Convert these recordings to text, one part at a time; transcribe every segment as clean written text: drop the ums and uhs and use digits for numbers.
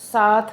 7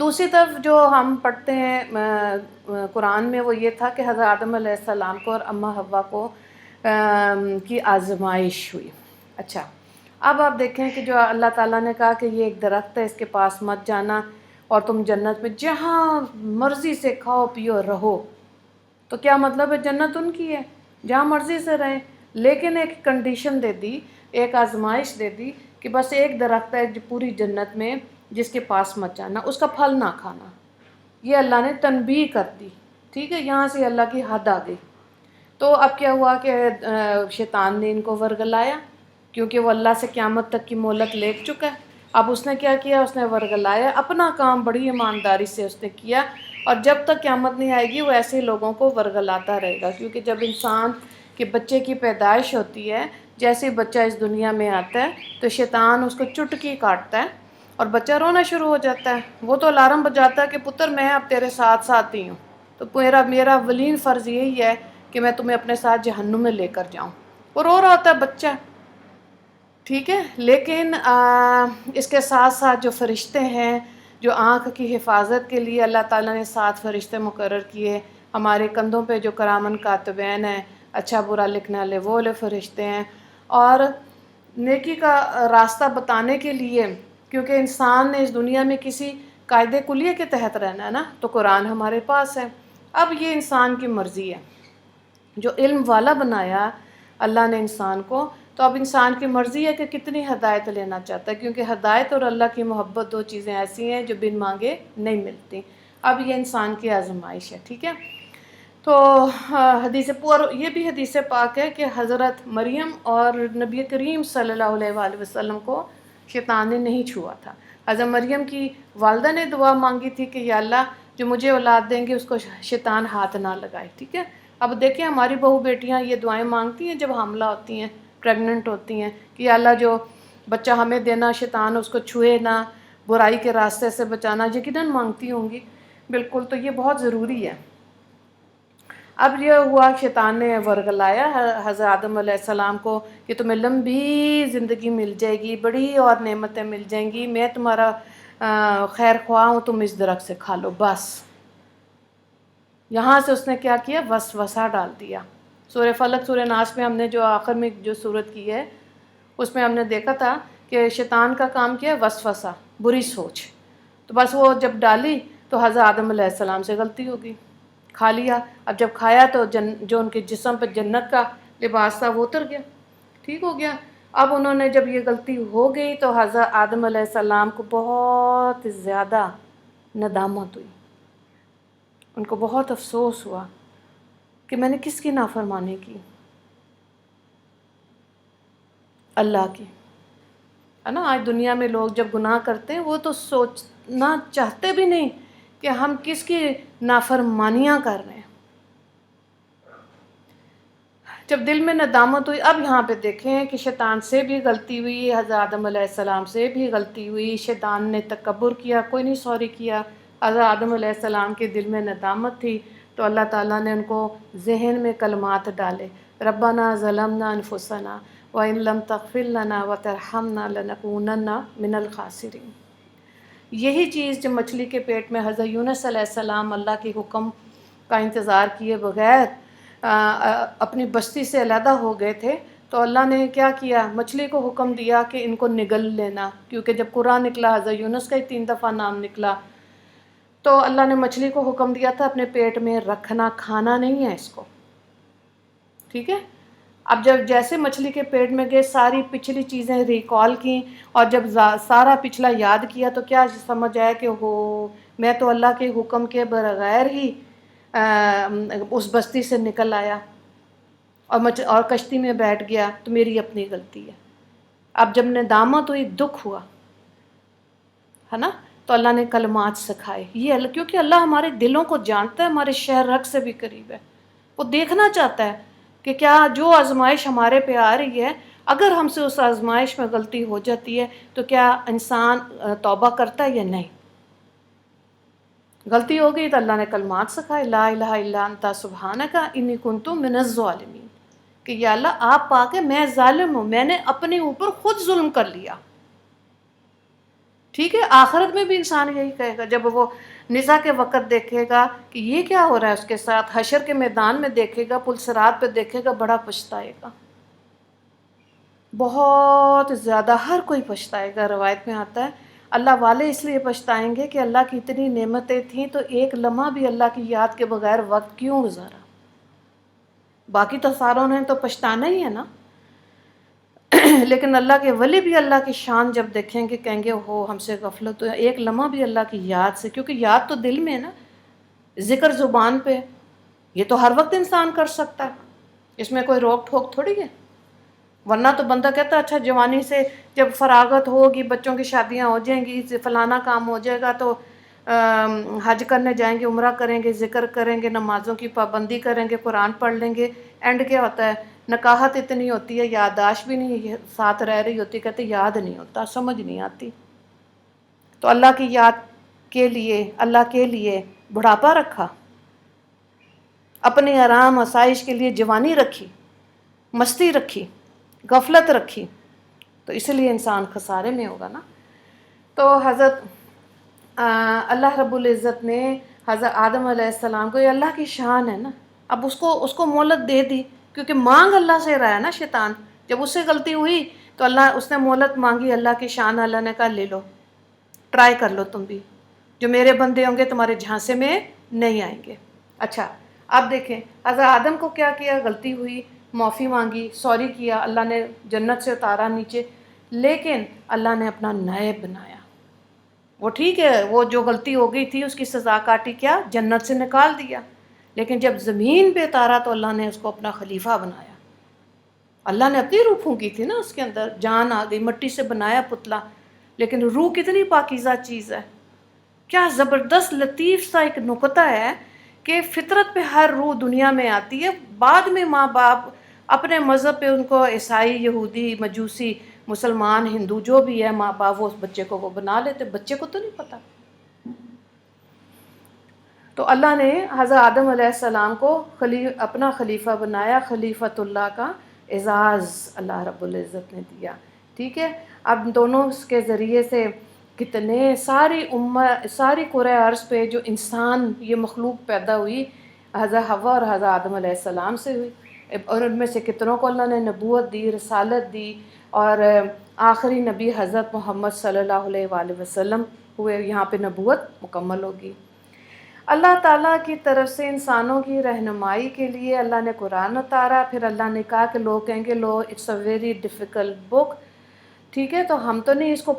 دوسری طرف جو ہم پڑھتے ہیں قرآن میں وہ یہ تھا کہ حضرت آدم علیہ السلام کو اور اماں حوا کو کی آزمائش ہوئی. اچھا، اب آپ دیکھیں کہ جو اللہ تعالیٰ نے کہا کہ یہ ایک درخت ہے، اس کے پاس مت جانا اور تم جنت میں جہاں مرضی سے کھاؤ پیو رہو. تو کیا مطلب ہے؟ جنت ان کی ہے، جہاں مرضی سے رہیں، لیکن ایک کنڈیشن دے دی، ایک آزمائش دے دی کہ بس ایک درخت ہے جو پوری جنت میں جس کے پاس مت جانا، اس کا پھل نہ کھانا. یہ اللہ نے تنبیہ کر دی. ٹھیک ہے، یہاں سے اللہ کی حد آ گئی. تو اب کیا ہوا کہ شیطان نے ان کو ورگلایا، کیونکہ وہ اللہ سے قیامت تک کی مہلت لے چکا ہے. اب اس نے کیا کیا؟ اس نے ورگلایا، اپنا کام بڑی ایمانداری سے اس نے کیا، اور جب تک قیامت نہیں آئے گی وہ ایسے لوگوں کو ورگلاتا رہے گا. کیونکہ جب انسان کے بچے کی پیدائش ہوتی ہے، جیسے بچہ اس دنیا میں آتا ہے تو شیطان اس کو چٹکی کاٹتا ہے اور بچہ رونا شروع ہو جاتا ہے. وہ تو الارم بجاتا ہے کہ پتر میں اب تیرے ساتھ ساتھ ہی ہوں، تو میرا اولین فرض یہی ہے کہ میں تمہیں اپنے ساتھ جہنم میں لے کر جاؤں. وہ رو رہا ہوتا ہے بچہ. ٹھیک ہے، لیکن اس کے ساتھ ساتھ جو فرشتے ہیں، جو آنکھ کی حفاظت کے لیے اللہ تعالیٰ نے 7 فرشتے مقرر کیے. ہمارے کندھوں پہ جو کرامن کاتبین ہیں، اچھا برا لکھنے والے، وہ والے فرشتے ہیں. اور نیکی کا راستہ بتانے کے لیے، کیونکہ انسان نے اس دنیا میں کسی قاعدے کلیہ کے تحت رہنا ہے نا، تو قرآن ہمارے پاس ہے. اب یہ انسان کی مرضی ہے، جو علم والا بنایا اللہ نے انسان کو، تو اب انسان کی مرضی ہے کہ کتنی ہدایت لینا چاہتا ہے، کیونکہ ہدایت اور اللہ کی محبت 2 چیزیں ایسی ہیں جو بن مانگے نہیں ملتی. اب یہ انسان کی آزمائش ہے. ٹھیک ہے، تو حدیث یہ بھی حدیث پاک ہے کہ حضرت مریم اور نبی کریم صلی اللہ علیہ وآلہ وسلم کو شیطان نے نہیں چھوا تھا. حضرت مریم کی والدہ نے دعا مانگی تھی کہ یا اللہ جو مجھے اولاد دیں گے اس کو شیطان ہاتھ نہ لگائے. ٹھیک ہے، اب دیکھیں ہماری بہو بیٹیاں یہ دعائیں مانگتی ہیں جب حاملہ ہوتی ہیں، پریگننٹ ہوتی ہیں، کہ یا اللہ جو بچہ ہمیں دینا شیطان اس کو چھوئے نہ، برائی کے راستے سے بچانا، یقیناً مانگتی ہوں گی. بالکل، تو یہ بہت ضروری ہے. اب یہ ہوا شیطان نے ورگلایا حضرت آدم علیہ السلام کو کہ تمہیں لمبی زندگی مل جائے گی، بڑی اور نعمتیں مل جائیں گی، میں تمہارا خیر خواہ ہوں، تم اس درخت سے کھا لو. بس یہاں سے اس نے کیا کیا؟ وسوسہ ڈال دیا. سورہ فلق سورہ ناس میں ہم نے جو آخر میں جو صورت کی ہے اس میں ہم نے دیکھا تھا کہ شیطان کا کام کیا ہے؟ وسوسہ، بری سوچ. تو بس وہ جب ڈالی تو حضرت آدم علیہ السلام سے غلطی ہو گئی، کھا لیا. اب جب کھایا تو جو ان کے جسم پہ جنت کا لباس تھا وہ اتر گیا، ٹھیک ہو گیا. اب انہوں نے جب یہ غلطی ہو گئی تو حضرت آدم علیہ السلام کو بہت زیادہ ندامت ہوئی، ان کو بہت افسوس ہوا کہ میں نے کس کی نافرمانی کی؟ اللہ کی. ہے نا، آج دنیا میں لوگ جب گناہ کرتے ہیں وہ تو سوچنا چاہتے بھی نہیں کہ ہم کس کی نافرمانیاں کر رہے ہیں. جب دل میں ندامت ہوئی، اب یہاں پہ دیکھیں کہ شیطان سے بھی غلطی ہوئی، حضرت آدم علیہ السلام سے بھی غلطی ہوئی. شیطان نے تکبر کیا، کوئی نہیں سوری کیا. حضرت آدم علیہ السلام کے دل میں ندامت تھی تو اللہ تعالیٰ نے ان کو ذہن میں کلمات ڈالے، ربنا ظلمنا انفسنا وَإِن لَمْ تَغْفِرْ لَنَا وَتَرْحَمْنَا لَنَكُونَنَّ مِنَ الْخَاسِرِينَ. یہی چیز جو مچھلی کے پیٹ میں حضرت یونس علیہ السلام اللہ کے حکم کا انتظار کیے بغیر اپنی بستی سے علیحدہ ہو گئے تھے، تو اللہ نے کیا کیا؟ مچھلی کو حکم دیا کہ ان کو نگل لینا. کیونکہ جب قرآن نکلا حضرت یونس کا ہی 3 دفعہ نام نکلا، تو اللہ نے مچھلی کو حکم دیا تھا اپنے پیٹ میں رکھنا، کھانا نہیں ہے اس کو. ٹھیک ہے، اب جب جیسے مچھلی کے پیٹ میں گئے ساری پچھلی چیزیں ریکال کیں، اور جب سارا پچھلا یاد کیا تو کیا سمجھ آیا کہ میں تو اللہ کے حکم کے بغیر ہی اس بستی سے نکل آیا اور کشتی میں بیٹھ گیا، تو میری اپنی غلطی ہے. اب جب ندامت ہوئی، دکھ ہوا، ہے نا، تو اللہ نے کلمات سکھائے. یہ کیونکہ اللہ ہمارے دلوں کو جانتا ہے، ہمارے شہر رگ سے بھی قریب ہے. وہ دیکھنا چاہتا ہے کہ کیا جو آزمائش ہمارے پہ آ رہی ہے، اگر ہم سے اس آزمائش میں غلطی ہو جاتی ہے تو کیا انسان توبہ کرتا ہے یا نہیں. غلطی ہو گئی تو اللہ نے کلمات سکھائے، لا الہ الا انت سبحانک انی کنت من الظالمین، کہ یا اللہ آپ پاک ہے، میں ظالم ہوں، میں نے اپنے اوپر خود ظلم کر لیا. ٹھیک ہے، آخرت میں بھی انسان یہی کہے گا جب وہ نزا کے وقت دیکھے گا کہ یہ کیا ہو رہا ہے اس کے ساتھ، حشر کے میدان میں دیکھے گا، پل صراط پہ دیکھے گا، بڑا پچھتائے گا، بہت زیادہ، ہر کوئی پچھتائے گا۔ روایت میں آتا ہے اللہ والے اس لیے پچھتائیں گے کہ اللہ کی اتنی نعمتیں تھیں تو ایک لمحہ بھی اللہ کی یاد کے بغیر وقت کیوں گزارا، باقی تو ساروں نے تو پچھتانا ہی ہے نا۔ لیکن اللہ کے ولی بھی اللہ کی شان جب دیکھیں گے کہیں گے ہو ہم سے غفلت ہو، ایک لمحہ بھی اللہ کی یاد سے، کیونکہ یاد تو دل میں ہے نا، ذکر زبان پہ، یہ تو ہر وقت انسان کر سکتا ہے، اس میں کوئی روک ٹھوک تھوڑی ہے۔ ورنہ تو بندہ کہتا ہے اچھا جوانی سے جب فراغت ہوگی، بچوں کی شادیاں ہو جائیں گی، فلانا کام ہو جائے گا تو حج کرنے جائیں گے، عمرہ کریں گے، ذکر کریں گے، نمازوں کی پابندی کریں گے، قرآن پڑھ لیں گے۔ اینڈ کیا ہوتا ہے، نکاحت اتنی ہوتی ہے، یادداشت بھی نہیں ساتھ رہ رہی ہوتی، کہتے یاد نہیں ہوتا، سمجھ نہیں آتی۔ تو اللہ کی یاد کے لیے، اللہ کے لیے بڑھاپا رکھا، اپنے آرام آسائش کے لیے جوانی رکھی، مستی رکھی، غفلت رکھی، تو اس لیے انسان خسارے میں ہوگا نا۔ تو حضرت اللہ رب العزت نے حضرت آدم علیہ السلام کو، یہ اللہ کی شان ہے نا، اب اس کو مہلت دے دی، کیونکہ مانگ اللہ سے رہا ہے نا شیطان، جب اس سے غلطی ہوئی تو اس نے مہلت مانگی، اللہ کی شان، اللہ نے کہا لے لو، ٹرائی کر لو تم بھی، جو میرے بندے ہوں گے تمہارے جھانسے میں نہیں آئیں گے۔ اچھا اب دیکھیں حضرت آدم کو کیا کیا، غلطی ہوئی، معافی مانگی، سوری کیا، اللہ نے جنت سے اتارا نیچے، لیکن اللہ نے اپنا نائب بنایا۔ وہ ٹھیک ہے، وہ جو غلطی ہو گئی تھی اس کی سزا کاٹی، کیا جنت سے نکال دیا، لیکن جب زمین پہ اتارا تو اللہ نے اس کو اپنا خلیفہ بنایا۔ اللہ نے اپنی روح پھونکی تھی نا، اس کے اندر جان آ گئی، مٹی سے بنایا پتلا، لیکن روح کتنی پاکیزہ چیز ہے، کیا زبردست لطیف سا ایک نکتہ ہے کہ فطرت پہ ہر روح دنیا میں آتی ہے، بعد میں ماں باپ اپنے مذہب پہ ان کو عیسائی، یہودی، مجوسی، مسلمان، ہندو جو بھی ہے، ماں باپ وہ اس بچے کو وہ بنا لیتے، بچے کو تو نہیں پتہ۔ تو اللہ نے حضرت آدم علیہ السلام کو اپنا خلیفہ بنایا، خلیفۃ اللہ کا اعزاز اللہ رب العزت نے دیا، ٹھیک ہے۔ اب دونوں کے ذریعے سے کتنے ساری کرۂ ارض پہ جو انسان، یہ مخلوق پیدا ہوئی، حضرت حوا اور حضرت آدم علیہ السلام سے ہوئی، اور ان میں سے کتنوں کو اللہ نے نبوت دی، رسالت دی، اور آخری نبی حضرت محمد صلی اللہ علیہ وآلہ وسلم ہوئے، یہاں پہ نبوت مکمل ہوگی۔ اللہ تعالیٰ کی طرف سے انسانوں کی رہنمائی کے لیے اللہ نے قرآن اتارا، پھر اللہ نے کہا کہ لوگ کہیں گے لو اٹس اے ویری ڈیفیکلٹ بک، ٹھیک ہے، تو ہم تو نہیں اس کو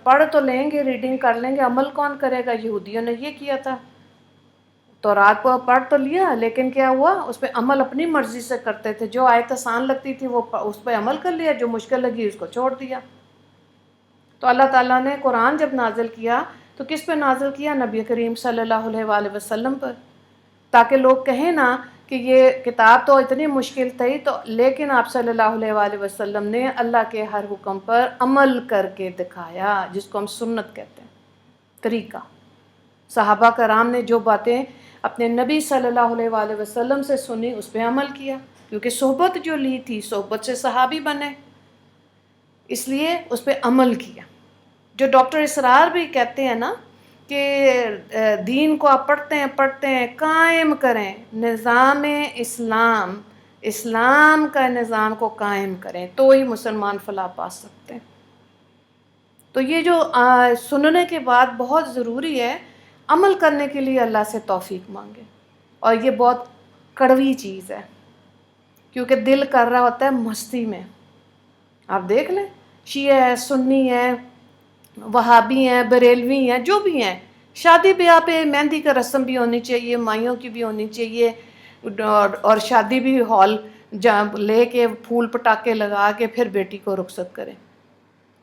پڑھ تو لیں گے، ریڈنگ کر لیں گے، عمل کون کرے گا؟ یہودیوں نے یہ کیا تھا، تورات کو پڑھ تو لیا لیکن کیا ہوا، اس پہ عمل اپنی مرضی سے کرتے تھے، جو آیت آسان لگتی تھی وہ اس پہ عمل کر لیا، جو مشکل لگی اس کو چھوڑ دیا۔ تو اللہ تعالیٰ نے قرآن جب نازل کیا تو کس پہ نازل کیا؟ نبی کریم صلی اللہ علیہ وآلہ وسلم پر، تاکہ لوگ کہیں نا کہ یہ کتاب تو اتنی مشکل تھی، تو لیکن آپ صلی اللہ علیہ وآلہ وسلم نے اللہ کے ہر حکم پر عمل کر کے دکھایا، جس کو ہم سنت کہتے ہیں، طریقہ۔ صحابہ کرام نے جو باتیں اپنے نبی صلی اللہ علیہ وآلہ وسلم سے سنی اس پہ عمل کیا، کیونکہ صحبت جو لی تھی، صحبت سے صحابی بنے، اس لیے اس پہ عمل کیا۔ جو ڈاکٹر اسرار بھی کہتے ہیں نا کہ دین کو آپ پڑھتے ہیں قائم کریں، نظام اسلام، اسلام کا نظام کو قائم کریں تو ہی مسلمان فلاح پا سکتے ہیں۔ تو یہ جو سننے کے بعد بہت ضروری ہے، عمل کرنے کے لیے اللہ سے توفیق مانگے، اور یہ بہت کڑوی چیز ہے، کیونکہ دل کر رہا ہوتا ہے مستی میں۔ آپ دیکھ لیں، شیعہ ہے، سنی ہے، وہابی ہیں، بریلوی ہیں، جو بھی ہیں، شادی بیاہ پہ مہندی کا رسم بھی ہونی چاہیے، مائیوں کی بھی ہونی چاہیے، اور شادی بھی ہال لے کے پھول پٹاخے لگا کے پھر بیٹی کو رخصت کریں،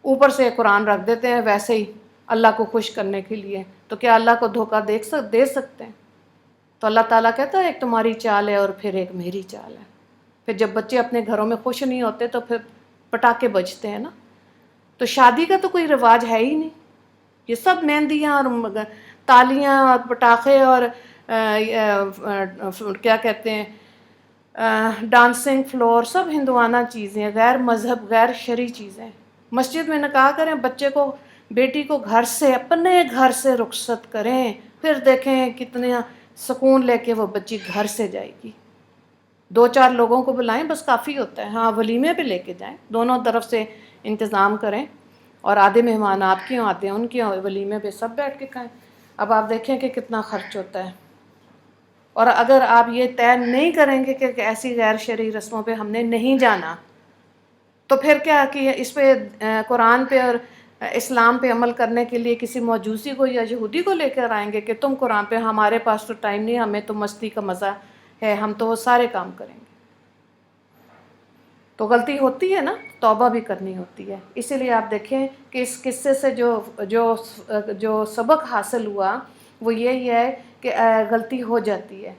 اوپر سے قرآن رکھ دیتے ہیں ویسے ہی اللہ کو خوش کرنے کے لیے، تو کیا اللہ کو دھوکہ دے سکتے ہیں؟ تو اللہ تعالیٰ کہتا ہے ایک تمہاری چال ہے اور پھر ایک میری چال ہے۔ پھر جب بچے اپنے گھروں میں خوش نہیں ہوتے تو پھر پٹاخے بجتے ہیں نا، تو شادی کا تو کوئی رواج ہے ہی نہیں، یہ سب مہندیاں اور تالیاں اور پٹاخے اور کیا کہتے ہیں ڈانسنگ فلور، سب ہندوانہ چیزیں، غیر مذہب، غیر شرعی چیزیں۔ مسجد میں نکاح کریں، بچے کو بیٹی کو گھر سے، اپنے گھر سے رخصت کریں، پھر دیکھیں کتنا سکون لے کے وہ بچی گھر سے جائے گی۔ 2-4 لوگوں کو بلائیں، بس کافی ہوتا ہے۔ ہاں ولیمے پہ لے کے جائیں، دونوں طرف سے انتظام کریں، اور آدھے مہمان آپ کے آتے ہیں، ان کے ولیمے پہ سب بیٹھ کے کھائیں۔ اب آپ دیکھیں کہ کتنا خرچ ہوتا ہے۔ اور اگر آپ یہ طے نہیں کریں گے کہ ایسی غیر شرعی رسموں پہ ہم نے نہیں جانا، تو پھر کیا کہ اس پہ قرآن پہ اور اسلام پہ عمل کرنے کے لیے کسی موجوسی کو یا یہودی کو لے کر آئیں گے کہ تم قرآن پہ، ہمارے پاس تو ٹائم نہیں، ہمیں تو مستی کا مزہ ہے، ہم تو وہ سارے کام کریں گے۔ تو غلطی ہوتی ہے نا، توبہ بھی کرنی ہوتی ہے۔ اسی لیے آپ دیکھیں کہ اس قصے سے جو سبق حاصل ہوا وہ یہی ہے کہ غلطی ہو جاتی ہے۔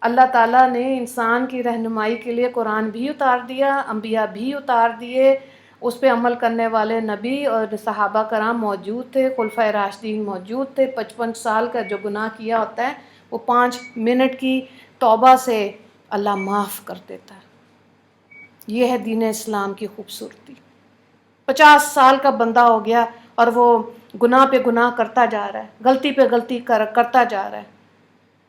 اللہ تعالیٰ نے انسان کی رہنمائی کے لیے قرآن بھی اتار دیا، انبیاء بھی اتار دیے، اس پہ عمل کرنے والے نبی اور صحابہ کرام موجود تھے، خلفائے راشدین موجود تھے۔ 55 سال کا جو گناہ کیا ہوتا ہے وہ 5 منٹ کی توبہ سے اللہ معاف کر دیتا ہے۔ یہ ہے دین اسلام کی خوبصورتی۔ 50 سال کا بندہ ہو گیا اور وہ گناہ پہ گناہ کرتا جا رہا ہے، غلطی پہ غلطی کرتا جا رہا ہے۔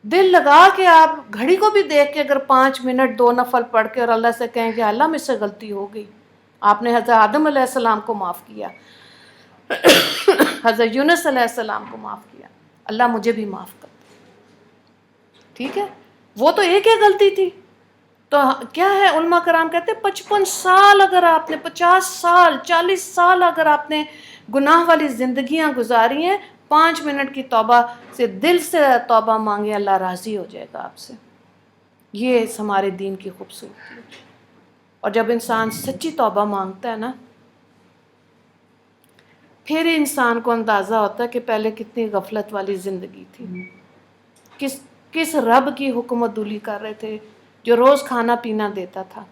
دل لگا کے آپ گھڑی کو بھی دیکھ کے اگر 5 منٹ 2 نفل پڑھ کے اور اللہ سے کہیں کہ اللہ مجھ سے غلطی ہو گئی، آپ نے حضرت آدم علیہ السلام کو معاف کیا، حضرت یونس علیہ السلام کو معاف کیا، اللہ مجھے بھی معاف کر دے، ٹھیک ہے؟ وہ تو ایک ہی غلطی تھی، تو کیا ہے، علماء کرام کہتے ہیں 55 سال اگر آپ نے، 50 سال 40 سال اگر آپ نے گناہ والی زندگیاں گزاری ہیں، 5 منٹ کی توبہ سے دل سے توبہ مانگے، اللہ راضی ہو جائے گا آپ سے۔ یہ ہمارے دین کی خوبصورتی ہے۔ اور جب انسان سچی توبہ مانگتا ہے نا، پھر انسان کو اندازہ ہوتا ہے کہ پہلے کتنی غفلت والی زندگی تھی، کس رب کی حکم عدولی کر رہے تھے جو روز کھانا پینا دیتا تھا،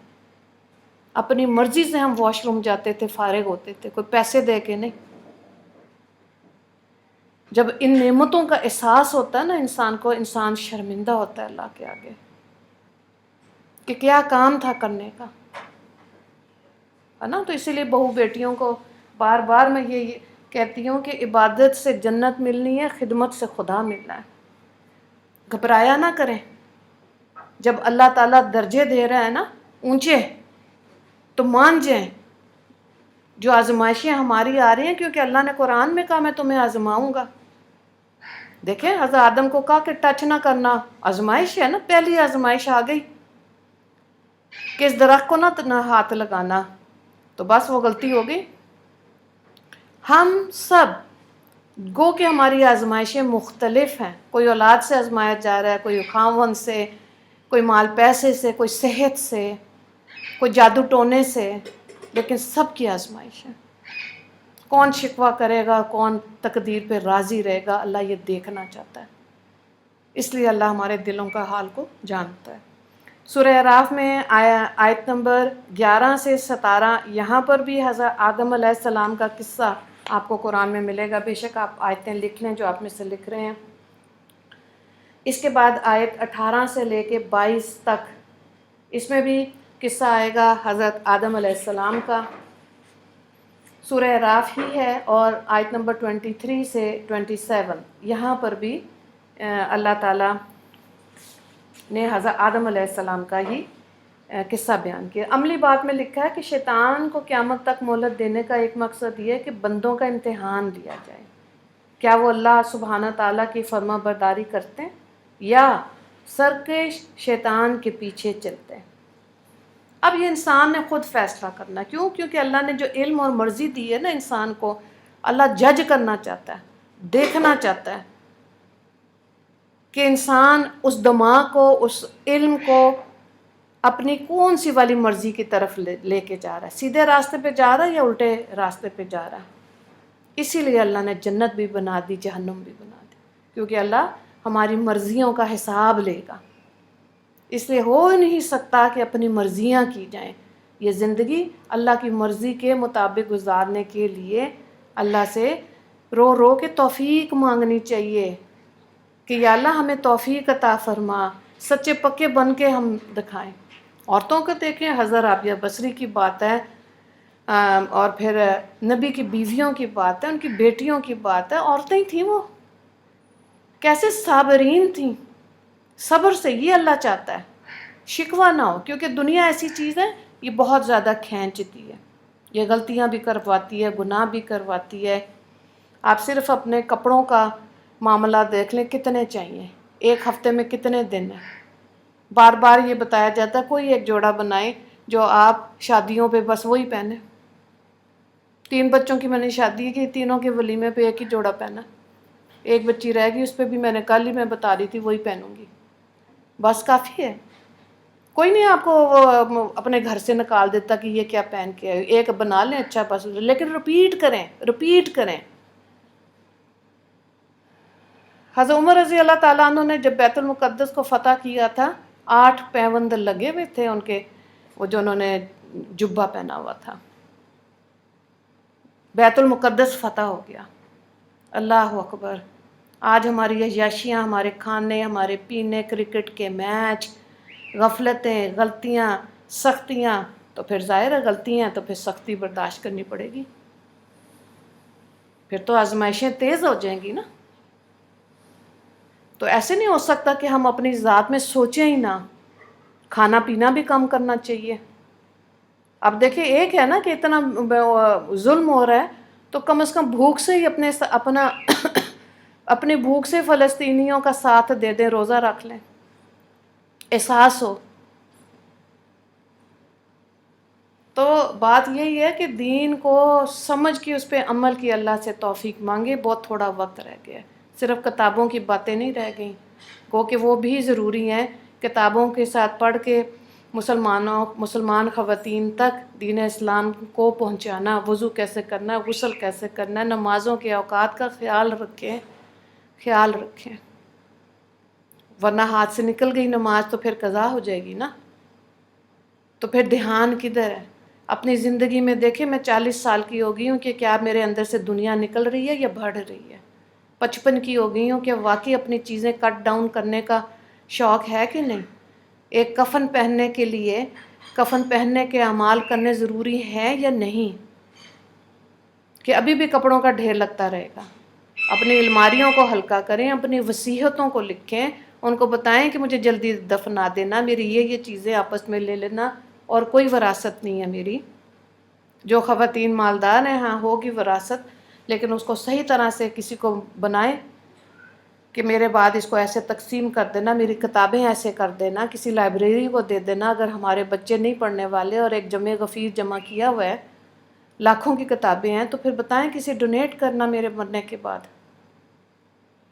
اپنی مرضی سے ہم واش روم جاتے تھے، فارغ ہوتے تھے، کوئی پیسے دے کے نہیں۔ جب ان نعمتوں کا احساس ہوتا ہے نا انسان کو، انسان شرمندہ ہوتا ہے اللہ کے آگے کہ کیا کام تھا کرنے کا، ہے نا؟ تو اسی لیے بہو بیٹیوں کو بار بار میں یہ کہتی ہوں کہ عبادت سے جنت ملنی ہے، خدمت سے خدا ملنا ہے۔ گھبرایا نہ کریں، جب اللہ تعالیٰ درجے دے رہا ہے نا اونچے، تو مان جائیں۔ جو آزمائشیں ہماری آ رہی ہیں، کیونکہ اللہ نے قرآن میں کہا میں تمہیں آزماؤں گا۔ دیکھیں حضرت آدم کو کہا کہ ٹچ نہ کرنا، آزمائش ہے نا، پہلی آزمائش آ گئی کہ اس درخت کو نہ ہاتھ لگانا، تو بس وہ غلطی ہو گئی۔ ہم سب گو کہ ہماری آزمائشیں مختلف ہیں، کوئی اولاد سے آزمایا جا رہا ہے، کوئی خاوند سے، کوئی مال پیسے سے، کوئی صحت سے، کوئی جادو ٹونے سے، لیکن سب کی آزمائش ہے۔ کون شکوہ کرے گا، کون تقدیر پہ راضی رہے گا، اللہ یہ دیکھنا چاہتا ہے۔ اس لیے اللہ ہمارے دلوں کا حال کو جانتا ہے۔ سورہ اعراف میں آیت نمبر 11 سے 17، یہاں پر بھی حضرت آدم علیہ السلام کا قصہ آپ کو قرآن میں ملے گا۔ بے شک آپ آیتیں لکھ لیں جو آپ میں سے لکھ رہے ہیں۔ اس کے بعد آیت 18 سے لے کے 22 تک، اس میں بھی قصہ آئے گا حضرت آدم علیہ السلام کا۔ سورہ اعراف ہی ہے، اور آیت نمبر 23 سے 27، یہاں پر بھی اللہ تعالیٰ نے حضرت آدم علیہ السلام کا ہی قصہ بیان کیا۔ عملی بات میں لکھا ہے کہ شیطان کو قیامت تک مہلت دینے کا ایک مقصد یہ ہے کہ بندوں کا امتحان لیا جائے، کیا وہ اللہ سبحانہ تعالیٰ کی فرما برداری کرتے ہیں یا سرکش شیطان کے پیچھے چلتے ہیں۔ اب یہ انسان نے خود فیصلہ کرنا، کیوں؟ کیونکہ اللہ نے جو علم اور مرضی دی ہے نا انسان کو، اللہ جج کرنا چاہتا ہے، دیکھنا چاہتا ہے کہ انسان اس دماغ کو، اس علم کو اپنی کون سی والی مرضی کی طرف لے کے جا رہا ہے، سیدھے راستے پہ جا رہا ہے یا الٹے راستے پہ جا رہا ہے۔ اسی لیے اللہ نے جنت بھی بنا دی، جہنم بھی بنا دی، کیونکہ اللہ ہماری مرضیوں کا حساب لے گا۔ اس لیے ہو ہی نہیں سکتا کہ اپنی مرضیاں کی جائیں۔ یہ زندگی اللہ کی مرضی کے مطابق گزارنے کے لیے اللہ سے رو رو کے توفیق مانگنی چاہیے کہ یا اللہ ہمیں توفیق عطا فرما، سچے پکے بن کے ہم دکھائیں۔ عورتوں کو دیکھیں، حضرت رابعہ بصری کی بات ہے، اور پھر نبی کی بیویوں کی بات ہے، ان کی بیٹیوں کی بات ہے، عورتیں تھیں وہ کیسے صابرین تھیں، صبر سے یہ اللہ چاہتا ہے، شکوہ نہ ہو، کیونکہ دنیا ایسی چیز ہے یہ بہت زیادہ کھینچتی ہے، یہ غلطیاں بھی کرواتی ہے، گناہ بھی کرواتی ہے۔ آپ صرف اپنے کپڑوں کا معاملہ دیکھ لیں، کتنے چاہیے، ایک ہفتے میں کتنے دن ہیں، بار بار یہ بتایا جاتا ہے کوئی ایک جوڑا بنائیں جو آپ شادیوں پہ بس وہی پہنے۔ 3 بچوں کی میں نے شادی کی، تینوں کے ولیمے پہ ایک ہی جوڑا پہنا، ایک بچی رہ گئی اس پہ بھی میں نے کل ہی میں بتا رہی تھی وہی پہنوں گی، بس کافی ہے۔ کوئی نہیں آپ کو وہ اپنے گھر سے نکال دیتا کہ یہ کیا پہن کے آئے، ایک بنا لیں اچھا بس، لیکن رپیٹ کریں، رپیٹ کریں۔ حضرت عمر رضی اللہ تعالیٰ عنہ نے جب بیت المقدس کو فتح کیا تھا، 8 پیوند لگے ہوئے تھے ان کے، وہ جو انہوں نے جبہ پہنا ہوا تھا۔ بیت المقدس فتح ہو گیا، اللہ اکبر۔ آج ہماری عیاشیاں، ہمارے کھانے، ہمارے پینے، کرکٹ کے میچ، غفلتیں، غلطیاں، سختیاں، تو پھر ظاہر ہے غلطیاں تو پھر سختی برداشت کرنی پڑے گی، پھر تو آزمائشیں تیز ہو جائیں گی نا۔ تو ایسے نہیں ہو سکتا کہ ہم اپنی ذات میں سوچیں ہی نہ، کھانا پینا بھی کم کرنا چاہیے۔ اب دیکھیں ایک ہے نا کہ اتنا ظلم ہو رہا ہے، تو کم از کم بھوک سے ہی اپنا اپنی بھوک سے فلسطینیوں کا ساتھ دے دیں، روزہ رکھ لیں، احساس ہو۔ تو بات یہی ہے کہ دین کو سمجھ کے اس پہ عمل کی اللہ سے توفیق مانگے، بہت تھوڑا وقت رہ گیا ہے، صرف کتابوں کی باتیں نہیں رہ گئیں، گو کہ وہ بھی ضروری ہیں، کتابوں کے ساتھ پڑھ کے مسلمان خواتین تک دین اسلام کو پہنچانا، وضو کیسے کرنا، غسل کیسے کرنا، نمازوں کے اوقات کا خیال رکھیں، خیال رکھیں، ورنہ ہاتھ سے نکل گئی نماز تو پھر قضا ہو جائے گی نا۔ تو پھر دھیان کدھر ہے؟ اپنی زندگی میں دیکھیں، میں 40 سال کی ہو گئی ہوں کہ کیا میرے اندر سے دنیا نکل رہی ہے یا بڑھ رہی ہے؟ 55 کی ہو گئی ہوں کہ واقعی اپنی چیزیں کٹ ڈاؤن کرنے کا شوق ہے کہ نہیں؟ ایک کفن پہننے کے لیے کفن پہننے کے اعمال کرنے ضروری ہیں یا نہیں؟ کہ ابھی بھی کپڑوں کا ڈھیر لگتا رہے گا؟ اپنی الماریوں کو ہلکا کریں، اپنی وصیتوں کو لکھیں، ان کو بتائیں کہ مجھے جلدی دفنا دینا، میری یہ چیزیں آپس میں لے لینا، اور کوئی وراثت نہیں ہے میری۔ جو خواتین مالدار ہیں ہاں ہوگی وراثت، لیکن اس کو صحیح طرح سے کسی کو بنائیں کہ میرے بعد اس کو ایسے تقسیم کر دینا، میری کتابیں ایسے کر دینا، کسی لائبریری کو دے دینا۔ اگر ہمارے بچے نہیں پڑھنے والے اور ایک جمع غفیر جمع کیا ہوا ہے، لاکھوں کی کتابیں ہیں، تو پھر بتائیں کسی ڈونیٹ کرنا میرے مرنے کے بعد۔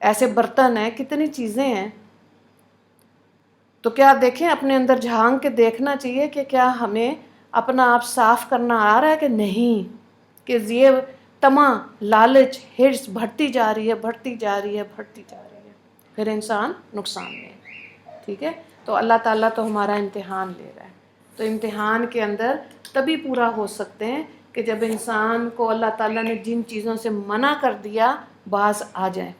ایسے برتن ہیں، کتنی چیزیں ہیں، تو کیا دیکھیں اپنے اندر جھانک کے دیکھنا چاہیے کہ کیا ہمیں اپنا آپ صاف کرنا آ رہا ہے کہ نہیں، کہ یہ طمع، لالچ، حرص بڑھتی جا رہی ہے، بڑھتی جا رہی ہے، بڑھتی جا رہی ہے، پھر انسان نقصان میں ہے۔ ٹھیک ہے، تو اللہ تعالیٰ تو ہمارا امتحان لے رہا ہے، تو امتحان کے اندر تبھی پورا ہو سکتے ہیں کہ جب انسان کو اللہ تعالیٰ نے جن چیزوں سے منع کر دیا باز آ جائیں۔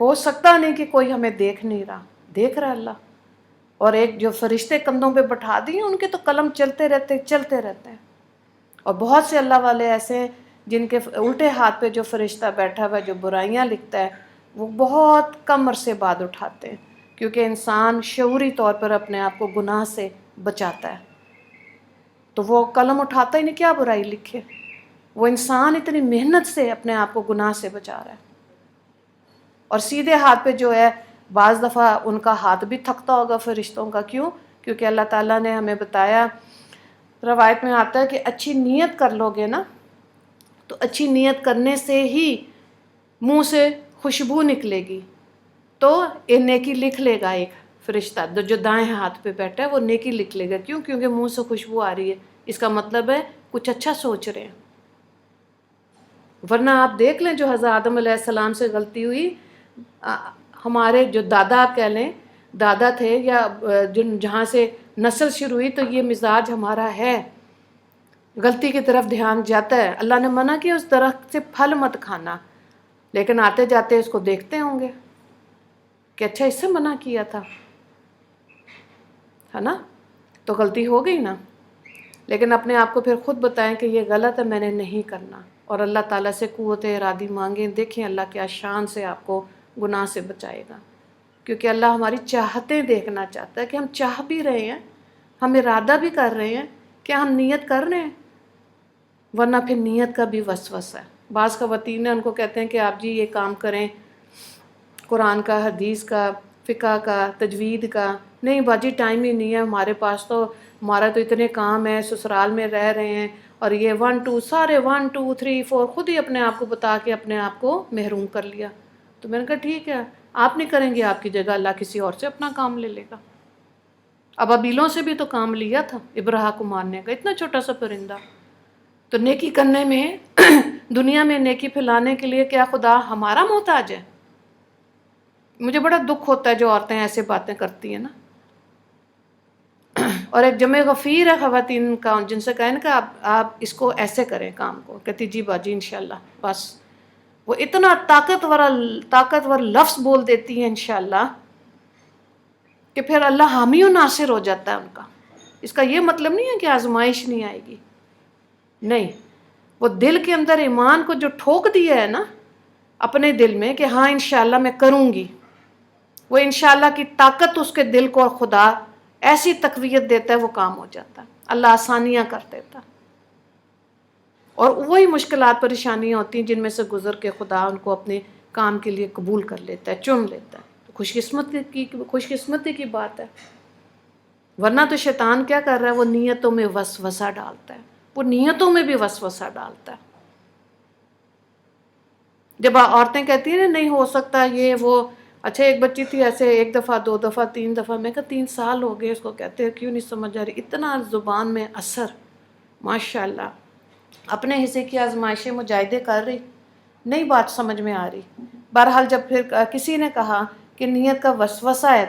ہو سکتا نہیں کہ کوئی ہمیں دیکھ نہیں رہا، دیکھ رہا اللہ، اور ایک جو فرشتے کندھوں پہ بٹھا دیے ان کے تو قلم چلتے رہتے ہیں، اور بہت سے اللہ والے ایسے ہیں جن کے الٹے ہاتھ پہ جو فرشتہ بیٹھا ہوا ہے جو برائیاں لکھتا ہے، وہ بہت کم عرصے بعد اٹھاتے ہیں، کیونکہ انسان شعوری طور پر اپنے آپ کو گناہ سے بچاتا ہے، تو وہ قلم اٹھاتا ہی نہیں، کیا برائی لکھے؟ وہ انسان اتنی محنت سے اپنے آپ کو گناہ سے بچا رہا ہے، اور سیدھے ہاتھ پہ جو ہے بعض دفعہ ان کا ہاتھ بھی تھکتا ہوگا فرشتوں کا، کیوں؟ کیونکہ اللہ تعالیٰ نے ہمیں بتایا، روایت میں آتا ہے کہ اچھی نیت کر لو گے نا، تو اچھی نیت کرنے سے ہی منہ سے خوشبو نکلے گی، تو یہ نیکی لکھ لے گا ایک فرشتہ جو دائیں ہاتھ پہ بیٹھا ہے، وہ نیکی لکھ لے گا، کیوں؟ کیونکہ منہ سے خوشبو آ رہی ہے، اس کا مطلب ہے کچھ اچھا سوچ رہے ہیں۔ ورنہ آپ دیکھ لیں جو حضرت آدم علیہ السلام سے غلطی ہوئی، ہمارے جو دادا آپ کہہ لیں، دادا تھے یا جہاں سے نسل شروع ہوئی، تو یہ مزاج ہمارا ہے، غلطی کی طرف دھیان جاتا ہے۔ اللہ نے منع کیا اس درخت سے پھل مت کھانا، لیکن آتے جاتے اس کو دیکھتے ہوں گے کہ اچھا اس سے منع کیا تھا، ہے نا؟ تو غلطی ہو گئی نا۔ لیکن اپنے آپ کو پھر خود بتائیں کہ یہ غلط ہے، میں نے نہیں کرنا، اور اللہ تعالیٰ سے قوت ارادی مانگیں. دیکھیں اللہ کیا شان سے آپ کو گناہ سے بچائے گا، کیونکہ اللہ ہماری چاہتیں دیکھنا چاہتا ہے کہ ہم چاہ بھی رہے ہیں، ہم ارادہ بھی کر رہے ہیں، کیا ہم نیت کر رہے ہیں. ورنہ پھر نیت کا بھی وسوسہ ہے. بعض خواتین ان کو کہتے ہیں کہ آپ جی یہ کام کریں، قرآن کا، حدیث کا، فقہ کا، تجوید کا. نہیں باجی ٹائم ہی نہیں ہے ہمارے پاس، تو ہمارا تو اتنے کام ہیں، سسرال میں رہ رہے ہیں، اور یہ 1 2 سارے 1 2 3 4 خود ہی اپنے آپ کو بتا کے اپنے آپ کو محروم کر لیا. تو میں نے کہا ٹھیک ہے، آپ نہیں کریں گے، آپ کی جگہ اللہ کسی اور سے اپنا کام لے لے گا. ابابیلوں سے بھی تو کام لیا تھا ابرہا کو مارنے کا، اتنا چھوٹا سا پرندہ. تو نیکی کرنے میں دنیا میں نیکی پھیلانے کے لیے کیا خدا ہمارا محتاج ہے؟ مجھے بڑا دکھ ہوتا ہے جو عورتیں ایسے باتیں کرتی ہیں نا. اور ایک جمع غفیر ہے خواتین کا، جن سے کہیں کہ آپ اس کو ایسے کریں کام کو، کہتی جی باجی انشاءاللہ. بس وہ اتنا طاقتور لفظ بول دیتی ہیں انشاءاللہ کہ پھر اللہ حامی و ناصر ہو جاتا ہے ان کا. اس کا یہ مطلب نہیں ہے کہ آزمائش نہیں آئے گی، نہیں، وہ دل کے اندر ایمان کو جو ٹھوک دیا ہے نا اپنے دل میں کہ ہاں انشاءاللہ میں کروں گی، وہ انشاءاللہ کی طاقت اس کے دل کو، اور خدا ایسی تقویت دیتا ہے وہ کام ہو جاتا ہے، اللہ آسانیاں کر دیتا. اور وہی مشکلات پریشانیاں ہوتی ہیں جن میں سے گزر کے خدا ان کو اپنے کام کے لیے قبول کر لیتا ہے، چن لیتا ہے. تو خوش قسمتی کی بات ہے. ورنہ تو شیطان کیا کر رہا ہے؟ وہ نیتوں میں وسوسہ ڈالتا ہے، وہ نیتوں میں بھی وسوسہ ڈالتا ہے. جب عورتیں کہتی ہیں نا نہیں ہو سکتا یہ وہ، اچھا ایک بچی تھی ایسے 1 دفعہ 2 دفعہ 3 دفعہ، میں کہا 3 سال ہو گئے اس کو کہتے ہیں، کیوں نہیں سمجھ آ رہی؟ اتنا زبان میں اثر، ماشاءاللہ. اپنے حصے کی آزمائشیں مجاہدے کر رہی، نہیں بات سمجھ میں آ رہی. بہرحال جب پھر کسی نے کہا کہ نیت کا وسوسہ ہے،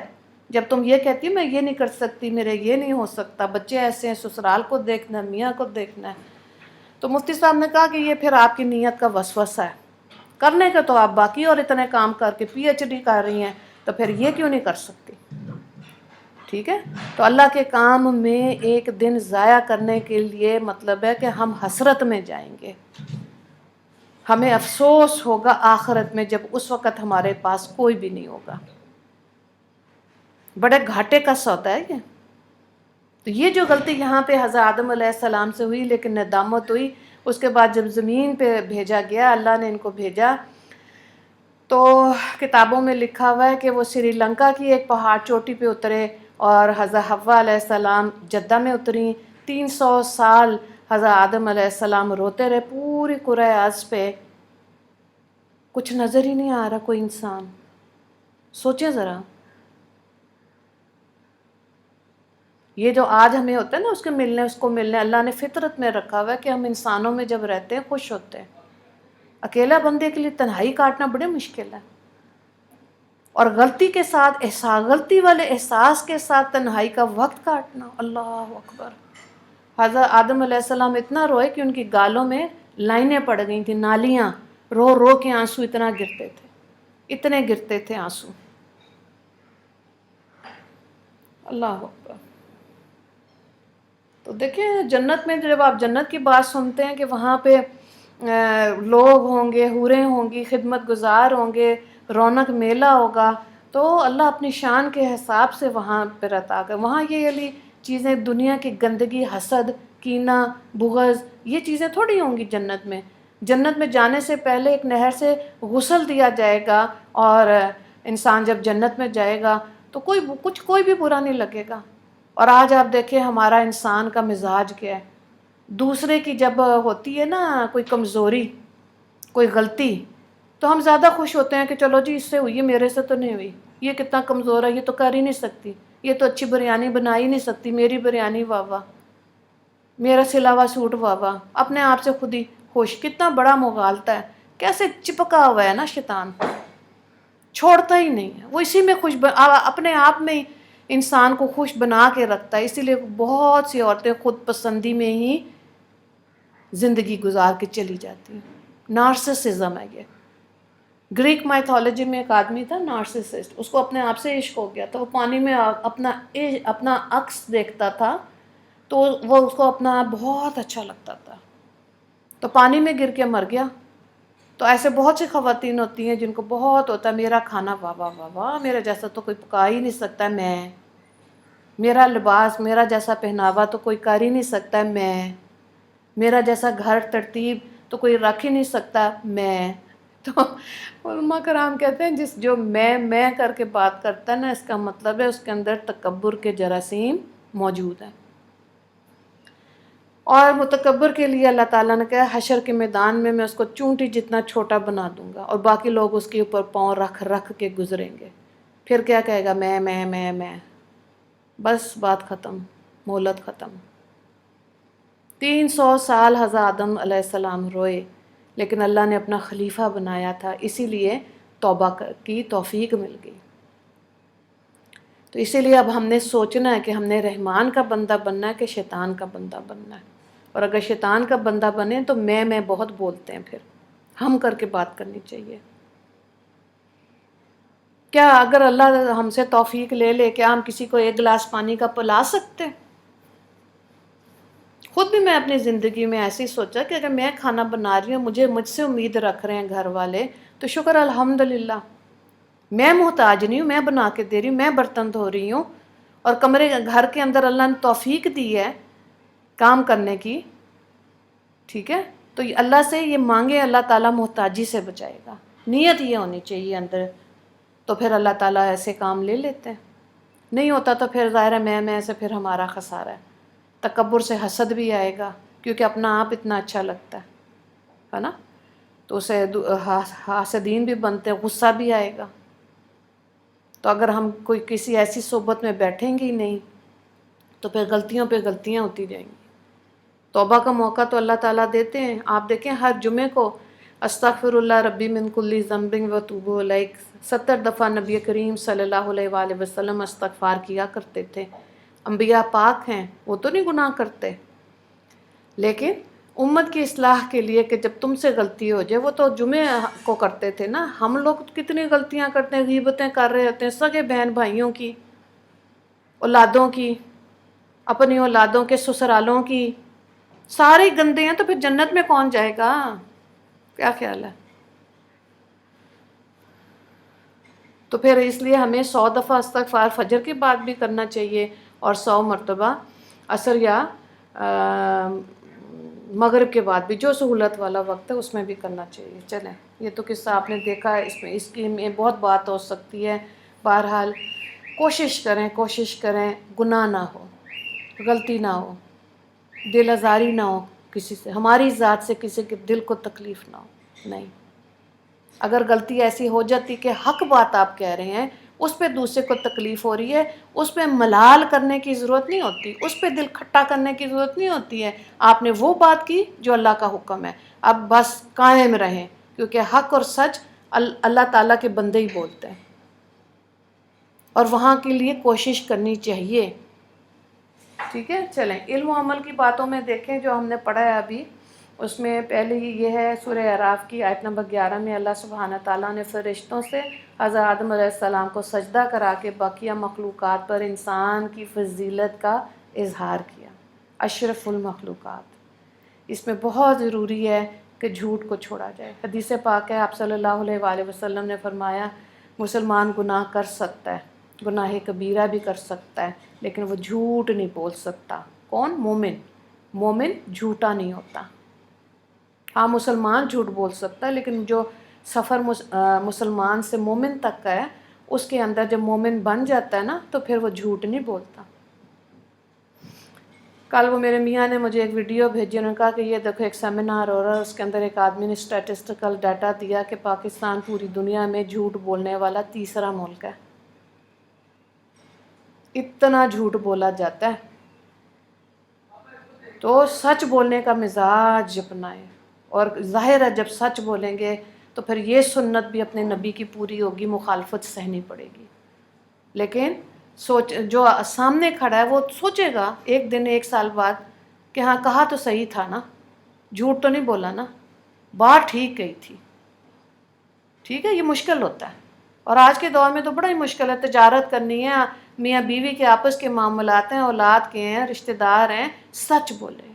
جب تم یہ کہتی میں یہ نہیں کر سکتی، میرے یہ نہیں ہو سکتا، بچے ایسے ہیں، سسرال کو دیکھنا ہے، میاں کو دیکھنا ہے، تو مفتی صاحب نے کہا کہ یہ پھر آپ کی نیت کا وسوسہ ہے. کرنے کا تو آپ باقی اور اتنے کام کر کے PhD کر رہی ہیں، تو پھر یہ کیوں نہیں کر سکتی؟ ٹھیک ہے. تو اللہ کے کام میں ایک دن ضائع کرنے کے لیے مطلب ہے کہ ہم حسرت میں جائیں گے، ہمیں افسوس ہوگا آخرت میں، جب اس وقت ہمارے پاس کوئی بھی نہیں ہوگا. بڑے گھاٹے کا سودا ہے یہ. تو یہ جو غلطی یہاں پہ حضرت آدم علیہ السلام سے ہوئی، لیکن ندامت ہوئی. اس کے بعد جب زمین پہ بھیجا گیا، اللہ نے ان کو بھیجا، تو کتابوں میں لکھا ہوا ہے کہ وہ سری لنکا کی ایک پہاڑ چوٹی پہ اترے، اور حضرت حوا علیہ السلام جدہ میں اتری. 300 سال حضرت آدم علیہ السلام روتے رہے پوری کرۂ ارض پہ، کچھ نظر ہی نہیں آ رہا کوئی انسان. سوچیں ذرا، یہ جو آج ہمیں ہوتا ہے نا اس کو ملنے، اللہ نے فطرت میں رکھا ہوا ہے کہ ہم انسانوں میں جب رہتے ہیں خوش ہوتے ہیں. اکیلا بندے کے لیے تنہائی کاٹنا بڑے مشکل ہے، اور غلطی کے ساتھ غلطی والے احساس کے ساتھ تنہائی کا وقت کاٹنا، اللہ اکبر. حضرت آدم علیہ السلام اتنا روئے کہ ان کی گالوں میں لائنیں پڑ گئی تھیں، نالیاں، رو رو کے آنسو اتنا گرتے تھے، اتنے گرتے تھے آنسو. اللہ اکبر. تو دیکھیں جنت میں جب آپ جنت کی بات سنتے ہیں کہ وہاں پہ لوگ ہوں گے، حوریں ہوں گی، خدمت گزار ہوں گے، رونق میلہ ہوگا، تو اللہ اپنی شان کے حساب سے وہاں پہ رہتا گا. وہاں یہ علی چیزیں، دنیا کی گندگی، حسد، کینہ، بغض، یہ چیزیں تھوڑی ہوں گی جنت میں. جنت میں جانے سے پہلے ایک نہر سے غسل دیا جائے گا، اور انسان جب جنت میں جائے گا تو کوئی بھی برا نہیں لگے گا. اور آج آپ دیکھیں ہمارا انسان کا مزاج کیا ہے. دوسرے کی جب ہوتی ہے نا کوئی کمزوری، کوئی غلطی، تو ہم زیادہ خوش ہوتے ہیں کہ چلو جی اس سے ہوئی ہے، میرے سے تو نہیں ہوئی، یہ کتنا کمزور ہے، یہ تو کر ہی نہیں سکتی، یہ تو اچھی بریانی بنا ہی نہیں سکتی، میری بریانی واہ واہ، میرا سلا ہوا سوٹ واہ واہ. اپنے آپ سے خود ہی خوش. کتنا بڑا مغالطہ ہے، کیسے چپکا ہوا ہے نا شیطان، چھوڑتا ہی نہیں ہے. وہ اسی میں اپنے آپ میں انسان کو خوش بنا کے رکھتا ہے. اسی لیے بہت سی عورتیں خود پسندی میں ہی زندگی گزار کے چلی جاتی ہیں. نارسسزم ہے یہ. گریک مائتھولوجی میں ایک آدمی تھا نارسسسٹ، اس کو اپنے آپ سے عشق ہو گیا تھا. وہ پانی میں اپنا عکس دیکھتا تھا تو وہ اس کو اپنا بہت اچھا لگتا تھا، تو پانی میں گر کے مر گیا۔ تو ایسے بہت سی خواتین ہوتی ہیں جن کو بہت ہوتا ہے میرا کھانا واہ واہ واہ واہ، میرا جیسا تو کوئی پکا ہی نہیں سکتا، میں میرا لباس، میرا جیسا پہناوا تو کوئی کر ہی نہیں سکتا، میں میرا جیسا گھر ترتیب تو کوئی رکھ ہی نہیں سکتا، میں تو علماء کرام کہتے ہیں جس جو میں کر کے بات کرتا ہے نا، اس کا مطلب ہے اس کے اندر تکبر کے جراثیم موجود ہیں۔ اور متکبر کے لیے اللہ تعالیٰ نے کہا حشر کے میدان میں اس کو چونٹی جتنا چھوٹا بنا دوں گا، اور باقی لوگ اس کے اوپر پاؤں رکھ رکھ کے گزریں گے، پھر کیا کہے گا، میں بس بات ختم، مہلت ختم۔ 300 سال حضرت آدم علیہ السلام روئے، لیکن اللہ نے اپنا خلیفہ بنایا تھا، اسی لیے توبہ کی توفیق مل گئی۔ تو اسی لیے اب ہم نے سوچنا ہے کہ ہم نے رحمان کا بندہ بننا ہے کہ شیطان کا بندہ بننا ہے، اور اگر شیطان کا بندہ بنے تو میں بہت بولتے ہیں، پھر ہم کر کے بات کرنی چاہیے۔ کیا اگر اللہ ہم سے توفیق لے لے، کیا ہم کسی کو ایک گلاس پانی کا پلا سکتے؟ خود بھی میں اپنی زندگی میں ایسے ہی سوچا کہ اگر میں کھانا بنا رہی ہوں، مجھ سے امید رکھ رہے ہیں گھر والے، تو شکر الحمدللہ، میں محتاج نہیں ہوں، میں بنا کے دے رہی ہوں، میں برتن دھو رہی ہوں، اور گھر کے اندر اللہ نے توفیق دی ہے کام کرنے کی، ٹھیک ہے؟ تو اللہ سے یہ مانگے، اللہ تعالیٰ محتاجی سے بچائے گا، نیت یہ ہونی چاہیے اندر، تو پھر اللہ تعالیٰ ایسے کام لے لیتے ہیں۔ نہیں ہوتا تو پھر ظاہر ہے میں سے پھر ہمارا خسارہ ہے، تکبر سے حسد بھی آئے گا، کیونکہ اپنا آپ اتنا اچھا لگتا ہے نا، تو اسے حاسدین بھی بنتے، غصہ بھی آئے گا۔ تو اگر ہم کوئی کسی ایسی صحبت میں بیٹھیں گے ہی نہیں، تو پھر غلطیوں پہ غلطیاں ہوتی جائیں گی۔ توبہ کا موقع تو اللہ تعالیٰ دیتے ہیں، آپ دیکھیں ہر جمعے کو استغفر اللہ ربی من کل ذنب واتوب الیہ 70 دفعہ نبی کریم صلی اللہ علیہ وآلہ وسلم استغفار کیا کرتے تھے۔ انبیاء پاک ہیں، وہ تو نہیں گناہ کرتے، لیکن امت کی اصلاح کے لیے کہ جب تم سے غلطی ہو جائے، وہ تو جمعے کو کرتے تھے نا، ہم لوگ کتنی غلطیاں کرتے ہیں، غیبتیں کر رہے ہوتے ہیں سگے بہن بھائیوں کی، اولادوں کی، اپنی اولادوں کے سسرالوں کی، سارے گندے ہیں، تو پھر جنت میں کون جائے گا؟ کیا خیال ہے؟ تو پھر اس لیے ہمیں 100 دفعہ استغفار فجر کے بعد بھی کرنا چاہیے، اور 100 مرتبہ عصر یا مغرب کے بعد بھی، جو سہولت والا وقت ہے اس میں بھی کرنا چاہیے۔ چلیں، یہ تو قصہ آپ نے دیکھا ہے، اس کی میں بہت بات ہو سکتی ہے۔ بہرحال کوشش کریں گناہ نہ ہو، غلطی نہ ہو، دل آزاری نہ ہو کسی سے، ہماری ذات سے کسی کے دل کو تکلیف نہ ہو، نہیں۔ اگر غلطی ایسی ہو جاتی کہ حق بات آپ کہہ رہے ہیں، اس پہ دوسرے کو تکلیف ہو رہی ہے، اس پہ ملال کرنے کی ضرورت نہیں ہوتی، اس پہ دل کھٹا کرنے کی ضرورت نہیں ہوتی ہے، آپ نے وہ بات کی جو اللہ کا حکم ہے، اب بس قائم رہیں، کیونکہ حق اور سچ اللہ تعالیٰ کے بندے ہی بولتے ہیں، اور وہاں کے لیے کوشش کرنی چاہیے، ٹھیک ہے؟ چلیں علم و عمل کی باتوں میں دیکھیں جو ہم نے پڑھا ہے ابھی، اس میں پہلے یہ ہے سورہ اعراف کی آیت نمبر 11 میں اللہ سبحانہ تعالیٰ نے فرشتوں سے حضرت آدم علیہ السلام کو سجدہ کرا کے بقیہ مخلوقات پر انسان کی فضیلت کا اظہار کیا، اشرف المخلوقات۔ اس میں بہت ضروری ہے کہ جھوٹ کو چھوڑا جائے۔ حدیث پاک ہے، آپ صلی اللہ علیہ وآلہ وسلم نے فرمایا مسلمان گناہ کر سکتا ہے، گناہ کبیرہ بھی کر سکتا ہے، لیکن وہ جھوٹ نہیں بول سکتا۔ کون؟ مومن۔ مومن جھوٹا نہیں ہوتا۔ ہاں مسلمان جھوٹ بول سکتا ہے، لیکن جو سفر مسلمان سے مومن تک کا ہے، اس کے اندر جب مومن بن جاتا ہے نا، تو پھر وہ جھوٹ نہیں بولتا۔ کل وہ میرے میاں نے مجھے ایک ویڈیو بھیجی، انہوں نے کہا کہ یہ دیکھو ایک سیمینار ہو رہا ہے، اس کے اندر ایک آدمی نے اسٹیٹسٹیکل ڈیٹا دیا کہ پاکستان پوری دنیا میں جھوٹ بولنے والا تیسرا ملک ہے۔ اتنا جھوٹ بولا جاتا ہے، تو سچ بولنے کا مزاج اپنائیں، اور ظاہر ہے جب سچ بولیں گے تو پھر یہ سنت بھی اپنے نبی کی پوری ہوگی، مخالفت سہنی پڑے گی، لیکن جو سامنے کھڑا ہے وہ سوچے گا ایک دن ایک سال بعد کہ ہاں کہا تو صحیح تھا نا، جھوٹ تو نہیں بولا نا، بات ٹھیک گئی تھی، ٹھیک ہے؟ یہ مشکل ہوتا ہے، اور آج کے دور میں تو بڑا ہی مشکل ہے، تجارت کرنی ہے، میاں بیوی کے آپس کے معاملات ہیں، اولاد کے ہیں، رشتہ دار ہیں، سچ بولے،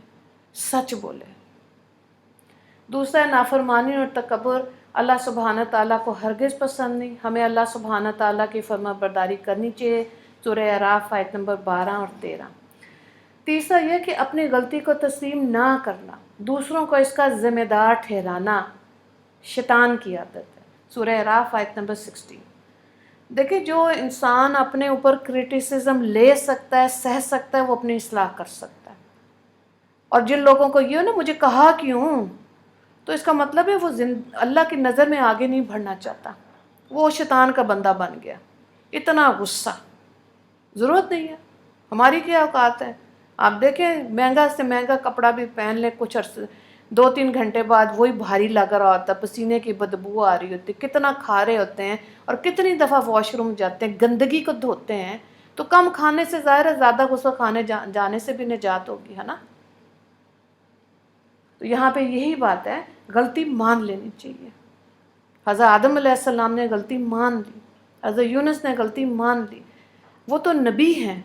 سچ بولے۔ دوسرا نافرمانی اور تکبر اللہ سبحانہ تعالیٰ کو ہرگز پسند نہیں، ہمیں اللہ سبحانہ تعالیٰ کی فرما برداری کرنی چاہیے، سورہ اعراف آیت نمبر 12 اور 13۔ تیسرا یہ کہ اپنی غلطی کو تسلیم نہ کرنا، دوسروں کو اس کا ذمہ دار ٹھہرانا شیطان کی عادت ہے، سورہ اعراف آیت نمبر 16۔ دیکھیں جو انسان اپنے اوپر کرٹیسزم لے سکتا ہے، سہ سکتا ہے، وہ اپنی اصلاح کر سکتا ہے۔ اور جن لوگوں کو یہ نا مجھے کہا کیوں، تو اس کا مطلب ہے وہ اللہ کی نظر میں آگے نہیں بڑھنا چاہتا، وہ شیطان کا بندہ بن گیا۔ اتنا غصہ ضرورت نہیں ہے، ہماری کیا اوقات ہے؟ آپ دیکھیں مہنگا سے مہنگا کپڑا بھی پہن لیں، کچھ عرصے 2-3 گھنٹے بعد وہی بھاری لگ رہا ہوتا ہے، پسینے کی بدبو آ رہی ہوتی ہے، کتنا کھارے ہوتے ہیں، اور کتنی دفعہ واش روم جاتے ہیں، گندگی کو دھوتے ہیں، تو کم کھانے سے ظاہر ہے زیادہ غصہ کھانے جانے سے بھی نجات ہوگی، ہے نا؟ تو یہاں پہ یہی بات ہے، غلطی مان لینی چاہیے۔ حضرت آدم علیہ السلام نے غلطی مان لی، حضرت یونس نے غلطی مان لی، وہ تو نبی ہیں،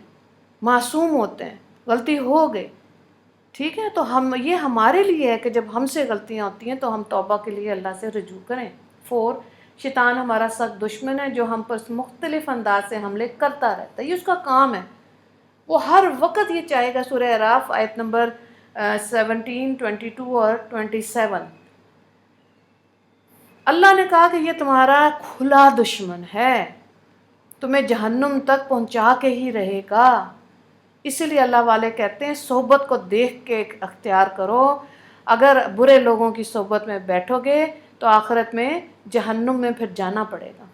معصوم ہوتے ہیں، غلطی ہو گئی، ٹھیک ہے؟ تو یہ ہمارے لیے ہے کہ جب ہم سے غلطیاں ہوتی ہیں تو ہم توبہ کے لیے اللہ سے رجوع کریں۔ 4، شیطان ہمارا سخت دشمن ہے جو ہم پر مختلف انداز سے حملے کرتا رہتا ہے، یہ اس کا کام ہے، وہ ہر وقت یہ چاہے گا۔ سورہ اعراف آیت نمبر 17، 22 اور 27، اللہ نے کہا کہ یہ تمہارا کھلا دشمن ہے، تمہیں جہنم تک پہنچا کے ہی رہے گا۔ اسی لیے اللہ والے کہتے ہیں صحبت کو دیکھ کے اختیار کرو، اگر برے لوگوں کی صحبت میں بیٹھو گے تو آخرت میں جہنم میں پھر جانا پڑے گا۔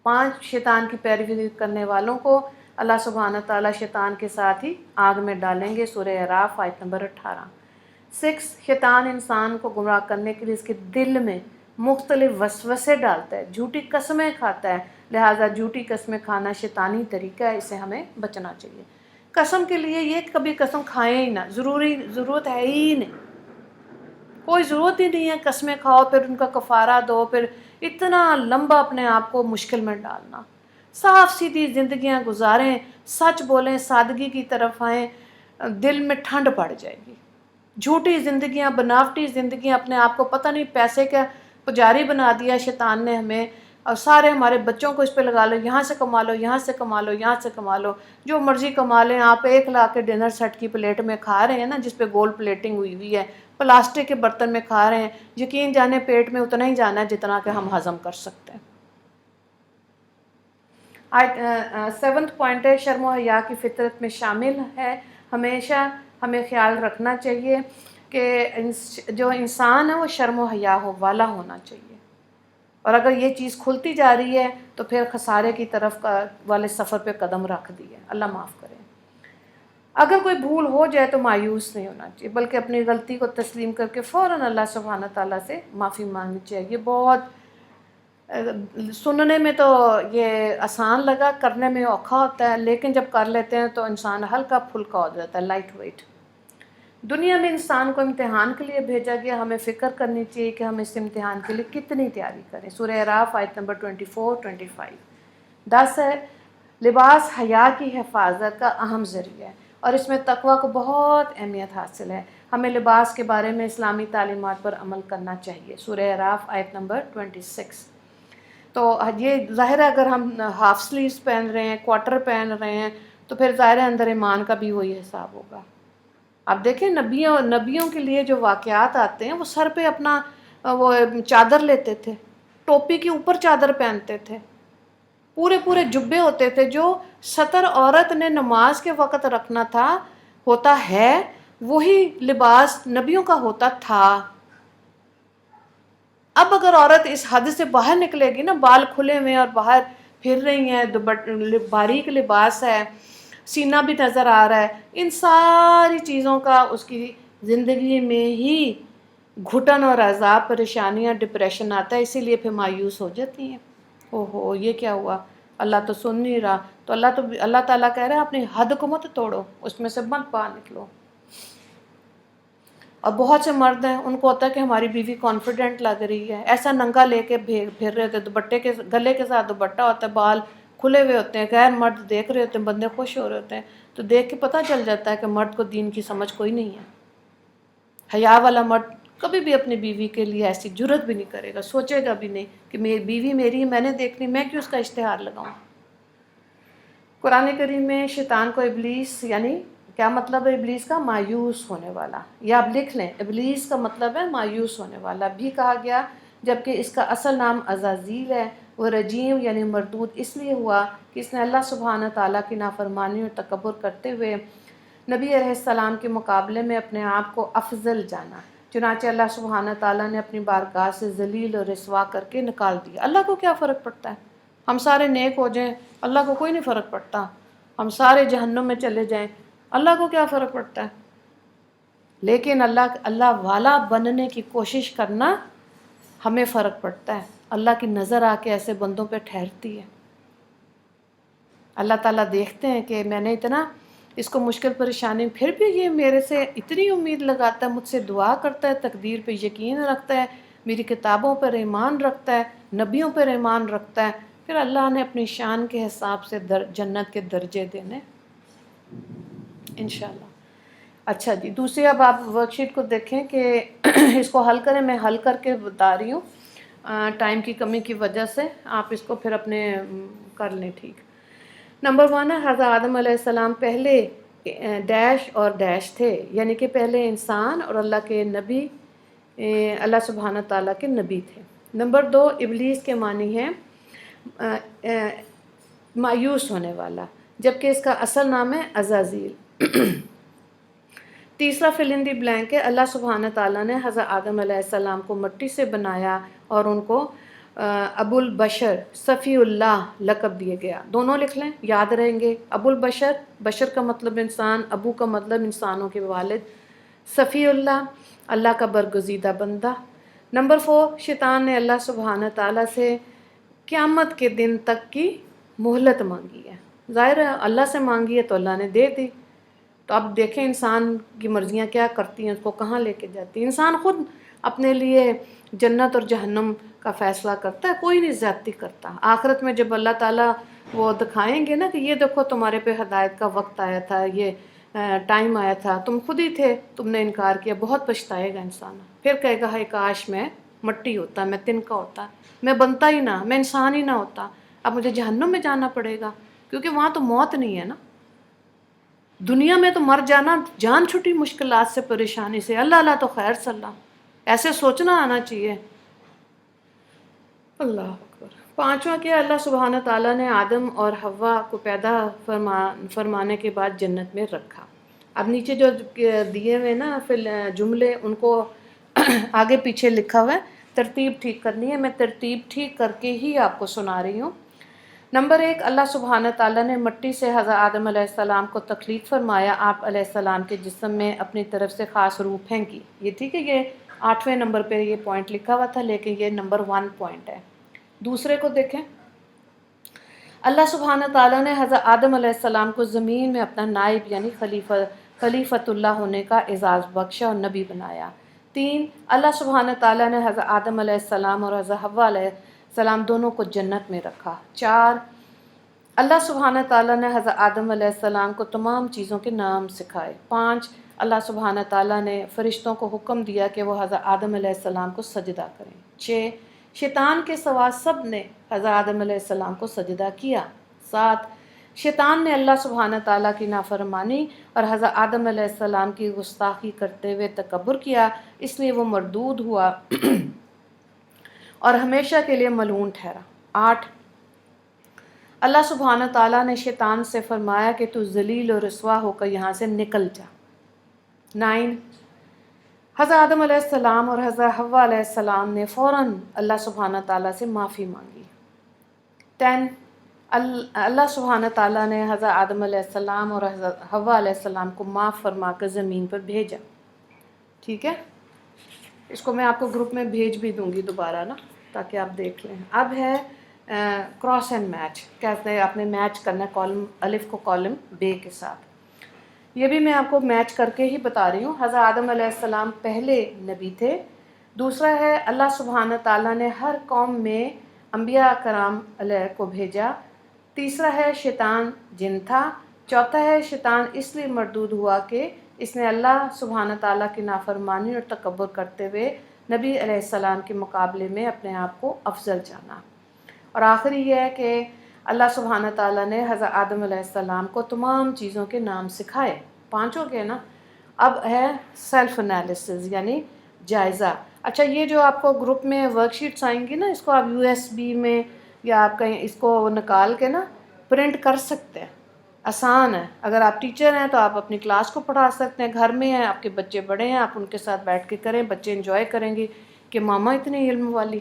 5، شیطان کی پیروی کرنے والوں کو اللہ سبحانہ تعالیٰ شیطان کے ساتھ ہی آگ میں ڈالیں گے، سورہ اعراف آیت نمبر 18۔ 6، شیطان انسان کو گمراہ کرنے کے لیے اس کے دل میں مختلف وسوسے ڈالتا ہے، جھوٹی قسمیں کھاتا ہے، لہٰذا جھوٹی قسمیں کھانا شیطانی طریقہ ہے، اسے ہمیں بچنا چاہیے۔ قسم کے لیے یہ کبھی قسم کھائیں ہی نہ، ضرورت ہے ہی نہیں، کوئی ضرورت ہی نہیں ہے قسمیں کھاؤ پھر ان کا کفارہ دو، پھر اتنا لمبا اپنے آپ کو مشکل میں ڈالنا۔ صاف سیدھی زندگیاں گزاریں، سچ بولیں، سادگی کی طرف آئیں، دل میں ٹھنڈ پڑ جائے گی۔ جھوٹی زندگیاں، بناوٹی زندگیاں، اپنے آپ کو پتہ نہیں پیسے کا پجاری بنا دیا شیطان نے ہمیں، اور سارے ہمارے بچوں کو اس پہ لگا لو، یہاں سے کما لو، یہاں سے کما لو، یہاں سے کما لو، جو مرضی کما لیں۔ آپ 1 لاکھ کے ڈنر سیٹ کی پلیٹ میں کھا رہے ہیں نا، جس پہ گولڈ پلیٹنگ ہوئی ہوئی ہے، پلاسٹک کے برتن میں کھا رہے ہیں، یقین جانے پیٹ میں اتنا ہی جانا ہے جتنا کہ ہم ہضم کر سکتے ہیں۔ 7 پوائنٹ ہے، شرم و حیا کی فطرت میں شامل ہے، ہمیشہ ہمیں خیال رکھنا چاہیے کہ جو انسان ہے وہ شرم و حیا والا ہونا چاہیے، اور اگر یہ چیز کھلتی جا رہی ہے تو پھر خسارے کی طرف والے سفر پہ قدم رکھ دیے، اللہ معاف کرے۔ اگر کوئی بھول ہو جائے تو مایوس نہیں ہونا چاہیے، بلکہ اپنی غلطی کو تسلیم کر کے فوراً اللہ سبحانہ تعالیٰ سے معافی مانگنی چاہیے۔ بہت سننے میں تو یہ آسان لگا، کرنے میں اوکھا ہوتا ہے، لیکن جب کر لیتے ہیں تو انسان ہلکا پھلکا ہو جاتا ہے، لائٹ ویٹ۔ دنیا میں انسان کو امتحان کے لیے بھیجا گیا، ہمیں فکر کرنی چاہیے کہ ہم اس امتحان کے لیے کتنی تیاری کریں۔ سورہ اعراف آیت نمبر 24-25۔ 10 ہے، لباس حیا کی حفاظت کا اہم ذریعہ ہے، اور اس میں تقویٰ کو بہت اہمیت حاصل ہے، ہمیں لباس کے بارے میں اسلامی تعلیمات پر عمل کرنا چاہیے۔ سورہ اعراف آیت نمبر 26۔ تو یہ ظاہر ہے اگر ہم ہاف سلیوز پہن رہے ہیں، کوارٹر پہن رہے ہیں، تو پھر ظاہر ہے اندر ایمان کا بھی وہی حساب ہوگا۔ آپ دیکھیں نبیوں کے لیے جو واقعات آتے ہیں، وہ سر پہ اپنا وہ چادر لیتے تھے، ٹوپی کے اوپر چادر پہنتے تھے، پورے جبے ہوتے تھے، جو سطر عورت نے نماز کے وقت رکھنا ہوتا ہے، وہی لباس نبیوں کا ہوتا تھا۔ اب اگر عورت اس حد سے باہر نکلے گی نا، بال کھلے ہوئے اور باہر پھر رہی ہیں، باریک لباس ہے، سینہ بھی نظر آ رہا ہے، ان ساری چیزوں کا اس کی زندگی میں ہی گھٹن اور عذاب، پریشانیاں، ڈپریشن آتا ہے، اسی لیے پھر مایوس ہو جاتی ہیں، اوہو یہ کیا ہوا، اللہ تو سن نہیں رہا۔ تو اللہ تعالیٰ کہہ رہے ہیں اپنی حد کو مت توڑو، اس میں سے مت باہر نکلو۔ اور بہت سے مرد ہیں، ان کو ہوتا ہے کہ ہماری بیوی کانفیڈنٹ لگ رہی ہے، ایسا ننگا لے کے پھر رہے تھے، دوپٹے کے گلے کے ساتھ دوپٹہ ہوتا ہے، بال کھلے ہوئے ہوتے ہیں، غیر مرد دیکھ رہے ہوتے ہیں، بندے خوش ہو رہے ہوتے ہیں، تو دیکھ کے پتہ چل جاتا ہے کہ مرد کو دین کی سمجھ کوئی نہیں ہے۔ حیا والا مرد کبھی بھی اپنی بیوی کے لیے ایسی جرت بھی نہیں کرے گا، سوچے گا بھی نہیں کہ میری بیوی میری ہے، میں نے دیکھنی، میں کیوں اس کا اشتہار لگاؤں۔ قرآن کریم میں شیطان کو ابلیس، یعنی کیا مطلب ہے ابلیس کا؟ مایوس ہونے والا، یا آپ لکھ لیں ابلیس کا مطلب ہے مایوس ہونے والا بھی کہا گیا، جبکہ اس کا اصل نام عزازیل ہے۔ وہ رجیم یعنی مردود اس لیے ہوا کہ اس نے اللہ سبحانہ تعالیٰ کی نافرمانی اور تکبر کرتے ہوئے نبی علیہ السلام کے مقابلے میں اپنے آپ کو افضل جانا، چنانچہ اللہ سبحانہ تعالیٰ نے اپنی بارگاہ سے ذلیل اور رسوا کر کے نکال دیا۔ اللہ کو کیا فرق پڑتا ہے؟ ہم سارے نیک ہو جائیں، اللہ کو کوئی نہیں فرق پڑتا۔ ہم سارے جہنم میں چلے جائیں، اللہ کو کیا فرق پڑتا ہے؟ لیکن اللہ والا بننے کی کوشش کرنا ہمیں فرق پڑتا ہے۔ اللہ کی نظر آ کے ایسے بندوں پہ ٹھہرتی ہے۔ اللہ تعالیٰ دیکھتے ہیں کہ میں نے اتنا اس کو مشکل پریشانی، پھر بھی یہ میرے سے اتنی امید لگاتا ہے، مجھ سے دعا کرتا ہے، تقدیر پہ یقین رکھتا ہے، میری کتابوں پر ایمان رکھتا ہے، نبیوں پر ایمان رکھتا ہے، پھر اللہ نے اپنی شان کے حساب سے جنت کے درجے دینے انشاءاللہ۔ اچھا جی، دوسری اب آپ ورک شیٹ کو دیکھیں کہ اس کو حل کریں، میں حل کر کے بتا رہی ہوں، ٹائم کی کمی کی وجہ سے آپ اس کو پھر اپنے کر لیں۔ ٹھیک، نمبر 1 ہے حضرت آدم علیہ السلام پہلے ڈیش اور ڈیش تھے، یعنی کہ پہلے انسان اور اللہ کے نبی، اللہ سبحانہ تعالیٰ کے نبی تھے۔ نمبر 2 ابلیس کے معنی ہے مایوس ہونے والا، جبکہ اس کا اصل نام ہے عزازیل۔ تیسرا فل ان دی بلینک ہے، اللہ سبحانہ تعالیٰ نے حضرت آدم علیہ السلام کو مٹی سے بنایا اور ان کو ابو البشر صفی اللہ لقب دیا گیا۔ دونوں لکھ لیں، یاد رہیں گے۔ ابو البشر، بشر کا مطلب انسان، ابو کا مطلب انسانوں کے والد، صفی اللہ اللہ کا برگزیدہ بندہ۔ نمبر 4 شیطان نے اللہ سبحانہ تعالیٰ سے قیامت کے دن تک کی مہلت مانگی ہے۔ ظاہر ہے اللہ سے مانگی ہے تو اللہ نے دے دی۔ تو اب دیکھیں انسان کی مرضیاں کیا کرتی ہیں، اس کو کہاں لے کے جاتی ہیں۔ انسان خود اپنے لیے جنت اور جہنم کا فیصلہ کرتا ہے، کوئی نہیں زیادتی کرتا۔ آخرت میں جب اللہ تعالیٰ وہ دکھائیں گے نا کہ یہ دیکھو تمہارے پہ ہدایت کا وقت آیا تھا، یہ ٹائم آیا تھا، تم خود ہی تھے، تم نے انکار کیا، بہت پچھتائے گا انسان۔ پھر کہے گا ہائے کاش میں مٹی ہوتا، میں تنکا ہوتا، میں بنتا ہی نہ، میں انسان ہی نہ ہوتا، اب مجھے جہنم میں جانا پڑے گا، کیونکہ وہاں تو موت نہیں ہے نا۔ دنیا میں تو مر جانا، جان چھٹی مشکلات سے، پریشانی سے، اللہ اللہ تو خیر صلی اللہ، ایسے سوچنا آنا چاہیے۔ اللہ اکبر۔ 5واں کیا، اللہ سبحانہ تعالیٰ نے آدم اور حوا کو پیدا فرمانے کے بعد جنت میں رکھا۔ اب نیچے جو دیے ہوئے نا جملے، ان کو آگے پیچھے لکھا ہوا ہے، ترتیب ٹھیک کرنی ہے، میں ترتیب ٹھیک کر کے ہی آپ کو سنا رہی ہوں۔ نمبر 1، اللہ سبحانہ تعالیٰ نے مٹی سے حضرت آدم علیہ السلام کو تخلیق فرمایا، آپ علیہ السلام کے جسم میں اپنی طرف سے خاص روح پھینکی۔ یہ ٹھیک ہے، یہ 8ویں نمبر پہ یہ پوائنٹ لکھا ہوا تھا، لیکن یہ نمبر 1 پوائنٹ ہے۔ دوسرے کو دیکھیں، اللہ سبحانہ تعالیٰ نے حضرت آدم علیہ السلام کو زمین میں اپنا نائب یعنی خلیفۃ اللہ ہونے کا اعزاز بخشا اور نبی بنایا۔ 3، اللہ سبحانہ تعالیٰ نے حضرت آدم علیہ السلام اور حضرت حوا علیہ السلام دونوں کو جنت میں رکھا۔ 4، اللہ سبحانہ تعالیٰ نے حضرت آدم علیہ السلام کو تمام چیزوں کے نام سکھائے۔ 5، اللہ سبحانہ تعالیٰ نے فرشتوں کو حکم دیا کہ وہ حضرت آدم علیہ السلام کو سجدہ کریں۔ 6، شیطان کے سوا سب نے حضرت آدم علیہ السلام کو سجدہ کیا۔ 7، شیطان نے اللہ سبحانہ تعالیٰ کی نافرمانی اور حضرت آدم علیہ السلام کی گستاخی کرتے ہوئے تکبر کیا، اس لیے وہ مردود ہوا اور ہمیشہ کے لیے ملعون ٹھہرا۔ 8، اللہ سبحانہ تعالیٰ نے شیطان سے فرمایا کہ تو ذلیل اور رسوا ہو کر یہاں سے نکل جا۔ 9، حضرت آدم علیہ السلام اور حضرت حوا علیہ السلام نے فوراً اللہ سبحانہ تعالیٰ سے معافی مانگی۔ 10، اللہ سبحانہ تعالیٰ نے حضرت آدم علیہ السلام اور حضرت حوا علیہ السلام کو معاف فرما کر زمین پر بھیجا۔ ٹھیک ہے، اس کو میں آپ کو گروپ میں بھیج بھی دوں گی دوبارہ نا، تاکہ آپ دیکھ لیں۔ اب ہے کراس اینڈ میچ، کہتے ہیں آپ نے میچ کرنا ہے کالم الف کو کالم بے کے ساتھ۔ یہ بھی میں آپ کو میچ کر کے ہی بتا رہی ہوں۔ حضرت آدم علیہ السلام پہلے نبی تھے۔ دوسرا ہے اللہ سبحانہ تعالیٰ نے ہر قوم میں انبیاء کرام علیہ کو بھیجا۔ تیسرا ہے شیطان جن تھا. چوتھا ہے شیطان اس لیے مردود ہوا کہ اس نے اللہ سبحانہ تعالیٰ کی نافرمانی اور تکبر کرتے ہوئے نبی علیہ السلام کے مقابلے میں اپنے آپ کو افضل جانا. اور آخری یہ ہے کہ اللہ سبحانہ تعالیٰ نے حضرت آدم علیہ السلام کو تمام چیزوں کے نام سکھائے. پانچوں کے نا. اب ہے سیلف انالیسز یعنی جائزہ. اچھا یہ جو آپ کو گروپ میں ورک شیٹس آئیں گی نا، اس کو آپ USB میں یا آپ کہیں اس کو نکال کے نا پرنٹ کر سکتے ہیں. آسان ہے. اگر آپ ٹیچر ہیں تو آپ اپنی کلاس کو پڑھا سکتے ہیں. گھر میں ہیں، آپ کے بچے بڑے ہیں، آپ ان کے ساتھ بیٹھ کے کریں. بچے انجوائے کریں گے کہ ماما اتنی علم والی،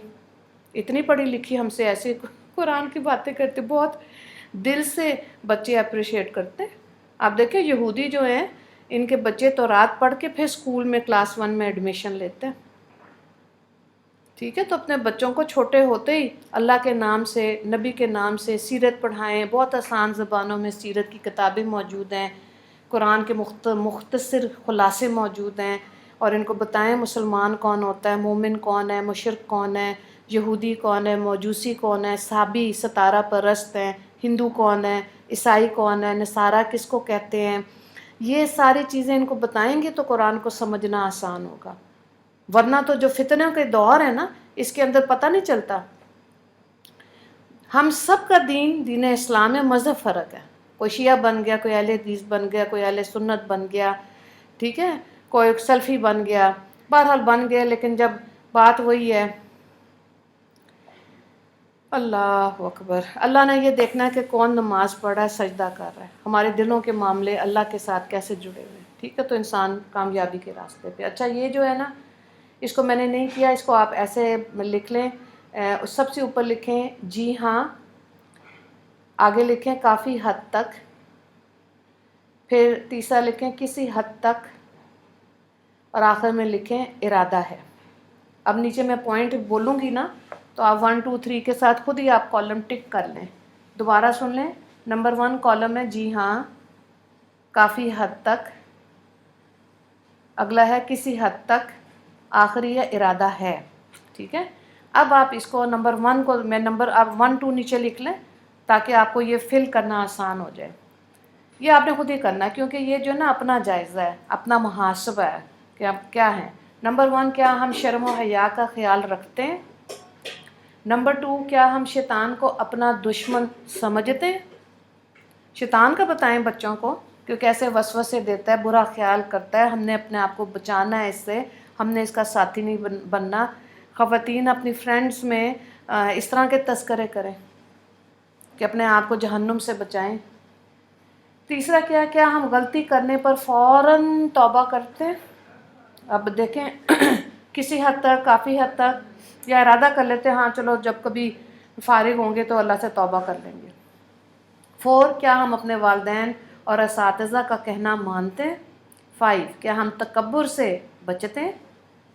اتنی پڑھی لکھی، ہم سے ایسے قرآن کی باتیں کرتے. بہت دل سے بچے اپریشیٹ کرتے ہیں. آپ دیکھیں یہودی جو ہیں ان کے بچے تو رات پڑھ کے پھر اسکول میں کلاس 1 میں ایڈمیشن لیتے ہیں. ٹھیک ہے، تو اپنے بچوں کو چھوٹے ہوتے ہی اللہ کے نام سے، نبی کے نام سے سیرت پڑھائیں. بہت آسان زبانوں میں سیرت کی کتابیں موجود ہیں، قرآن کے مختصر خلاصے موجود ہیں. اور ان کو بتائیں مسلمان کون ہوتا ہے، مومن کون ہے، مشرک کون ہے، یہودی کون ہے، موجوسی کون ہے، صابی ستارہ پرست ہیں، ہندو کون ہے، عیسائی کون ہے، نصارہ کس کو کہتے ہیں. یہ ساری چیزیں ان کو بتائیں گے تو قرآن کو سمجھنا آسان ہوگا. ورنہ تو جو فتنوں کے دور ہے نا، اس کے اندر پتہ نہیں چلتا. ہم سب کا دین اسلام ہے، مذہب فرق ہے. کوئی شیعہ بن گیا، کوئی اہل حدیث بن گیا، کوئی اہل سنت بن گیا، ٹھیک ہے، کوئی سلفی بن گیا. بہرحال بن گیا، لیکن جب بات وہی ہے. اللہ اکبر. اللہ نے یہ دیکھنا ہے کہ کون نماز پڑھ رہا ہے، سجدہ کر رہا ہے. ہمارے دلوں کے معاملے اللہ کے ساتھ کیسے جڑے ہوئے ہیں. ٹھیک ہے، تو انسان کامیابی کے راستے پہ. اچھا یہ جو ہے نا، اس کو میں نے نہیں کیا، اس کو آپ ایسے لکھ لیں. سب سے اوپر لکھیں جی ہاں، آگے لکھیں کافی حد تک، پھر تیسرا لکھیں کسی حد تک، اور آخر میں لکھیں ارادہ ہے. اب نیچے میں پوائنٹ بولوں گی نا تو آپ 1 2 3 کے ساتھ خود ہی آپ کالم ٹک کر لیں. دوبارہ سن لیں. نمبر 1 کالم ہے جی ہاں، کافی حد تک، اگلا ہے کسی حد تک، آخری ہے ارادہ ہے. ٹھیک ہے. اب آپ اس کو نمبر 1 کو میں نمبر آپ 1 2 نیچے لکھ لیں تاکہ آپ کو یہ فل کرنا آسان ہو جائے. یہ آپ نے خود ہی کرنا ہے کیونکہ یہ جو ہے نا اپنا جائزہ ہے، اپنا محاسبہ ہے کہ آپ کیا ہیں. نمبر 1 کیا ہم شرم و حیا کا خیال رکھتے ہیں. نمبر 2 کیا ہم شیطان کو اپنا دشمن سمجھتے ہیں. شیطان کا بتائیں بچوں کو کہ کیسے وسوسے دیتا ہے، برا خیال کرتا ہے. ہم نے اپنے آپ کو بچانا ہے اس سے، ہم نے اس کا ساتھی نہیں بننا. خواتین اپنی فرینڈز میں اس طرح کے تذکرے کریں کہ اپنے آپ کو جہنم سے بچائیں. تیسرا کیا ہم غلطی کرنے پر فوراً توبہ کرتے ہیں. اب دیکھیں کسی حد تک، کافی حد تک، یا ارادہ کر لیتے ہیں ہاں چلو جب کبھی فارغ ہوں گے تو اللہ سے توبہ کر لیں گے. 4 کیا ہم اپنے والدین اور اساتذہ کا کہنا مانتے ہیں. 5 کیا ہم تکبر سے بچتے ہیں.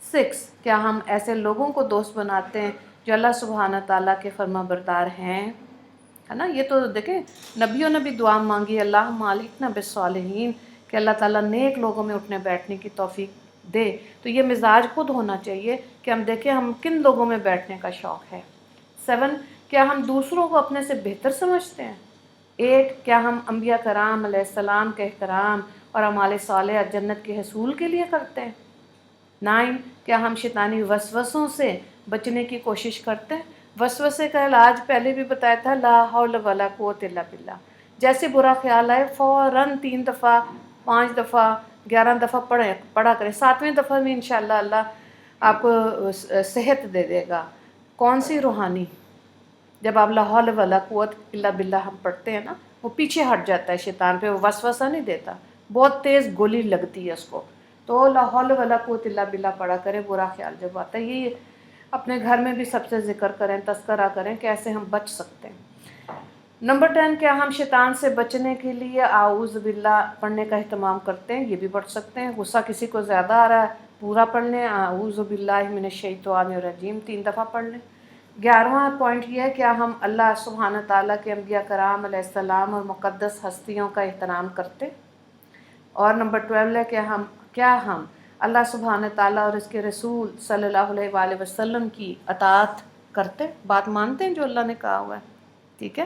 6 کیا ہم ایسے لوگوں کو دوست بناتے ہیں جو اللہ سبحانہ تعالیٰ کے فرما بردار ہیں. ہے نا. یہ تو دیکھیں نبیوں نے بھی دعا مانگی، اللہ مالکنا بالصالحین، کہ اللہ تعالیٰ نیک لوگوں میں اٹھنے بیٹھنے کی توفیق دے. تو یہ مزاج خود ہونا چاہیے کہ ہم دیکھیں ہم کن لوگوں میں بیٹھنے کا شوق ہے. 7 کیا ہم دوسروں کو اپنے سے بہتر سمجھتے ہیں. 8 کیا ہم انبیاء کرام علیہ السلام کے احترام اور اعمال صالحہ جنت کے حصول کے لیے کرتے ہیں. 9 کیا ہم شیطانی وسوسوں سے بچنے کی کوشش کرتے ہیں. وسوسے کا علاج پہلے بھی بتایا تھا، لا حول ولا قوت الا باللہ. جیسے برا خیال آئے فوراً 3 دفعہ 5 دفعہ 11 دفعہ پڑھا کریں. 7ویں دفعہ میں انشاءاللہ اللہ آپ کو صحت دے دے گا. کون سی روحانی؟ جب آپ لا حول ولا قوت الا باللہ ہم پڑھتے ہیں نا، وہ پیچھے ہٹ جاتا ہے شیطان پہ، وہ وسوسہ نہیں دیتا. بہت تیز گولی لگتی ہے اس کو. تو لا حول ولا قوت الا باللہ پڑھا کریں برا خیال جب آتا ہے. یہ اپنے گھر میں بھی سب سے ذکر کریں، تذکرہ کریں کہ ایسے ہم بچ سکتے ہیں. نمبر 10 کیا ہم شیطان سے بچنے کے لیے اعوذ باللہ پڑھنے کا اہتمام کرتے ہیں. یہ بھی پڑھ سکتے ہیں. غصہ کسی کو زیادہ آ رہا ہے پورا پڑھ لیں، اعوذ باللہ من الشیطان الرجیم 3 دفعہ پڑھ لیں. 11واں پوائنٹ یہ ہے کیا ہم اللہ سبحانہ تعالیٰ کے انبیاء کرام علیہ السلام اور مقدس ہستیوں کا احترام کرتے. اور نمبر 12 ہے کیا ہم اللہ سبحانہ تعالیٰ اور اس کے رسول صلی اللہ علیہ وآلہ وسلم کی اطاعت کرتے، بات مانتے ہیں جو اللہ نے کہا ہوا ہے. ٹھیک ہے.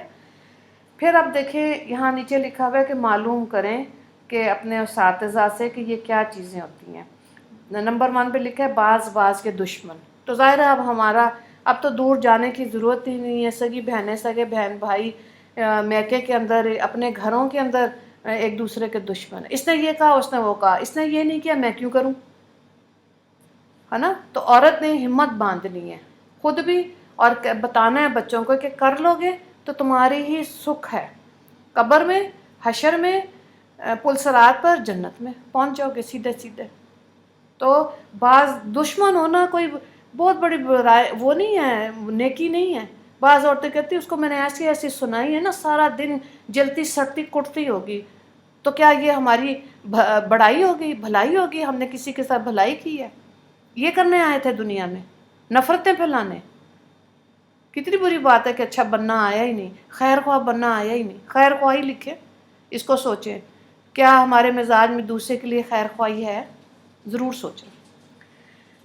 پھر اب دیکھیں یہاں نیچے لکھا ہوا ہے کہ معلوم کریں کہ اپنے اساتذہ سے کہ یہ کیا چیزیں ہوتی ہیں۔ نمبر 1 پہ لکھا ہے بعض بعض کے دشمن۔ تو ظاہر ہے اب ہمارا اب تو دور جانے کی ضرورت ہی نہیں ہے، سگی بہنیں سگے بہن بھائی میکے کے اندر اپنے گھروں کے اندر ایک دوسرے کے دشمن، اس نے یہ کہا اس نے وہ کہا، اس نے یہ نہیں کیا میں کیوں کروں، ہے نا؟ تو عورت نے ہمت باندھنی ہے خود بھی، اور بتانا ہے بچوں کو کہ کر لو گے تو تمہاری ہی سکھ ہے، قبر میں، حشر میں، پلسرات پر، جنت میں پہنچ جاؤ گے سیدھے سیدھے۔ تو بعض دشمن ہونا کوئی بہت بڑی برائی وہ نہیں ہے، نیکی نہیں ہے۔ بعض عورتیں کہتی اس کو میں نے ایسی ایسی سنائی ہے نا، سارا دن جلتی سڑتی کٹتی ہوگی، تو کیا یہ ہماری بڑائی ہوگی، بھلائی ہوگی، ہم نے کسی کے ساتھ بھلائی کی ہے؟ یہ کرنے آئے تھے دنیا میں، نفرتیں پھیلانے؟ کتنی بری بات ہے کہ اچھا بننا آیا ہی نہیں، خیر خواہ بننا آیا ہی نہیں۔ خیر خواہی لکھیں، اس کو سوچیں، کیا ہمارے مزاج میں دوسرے کے لیے خیر خواہی ہے؟ ضرور سوچیں۔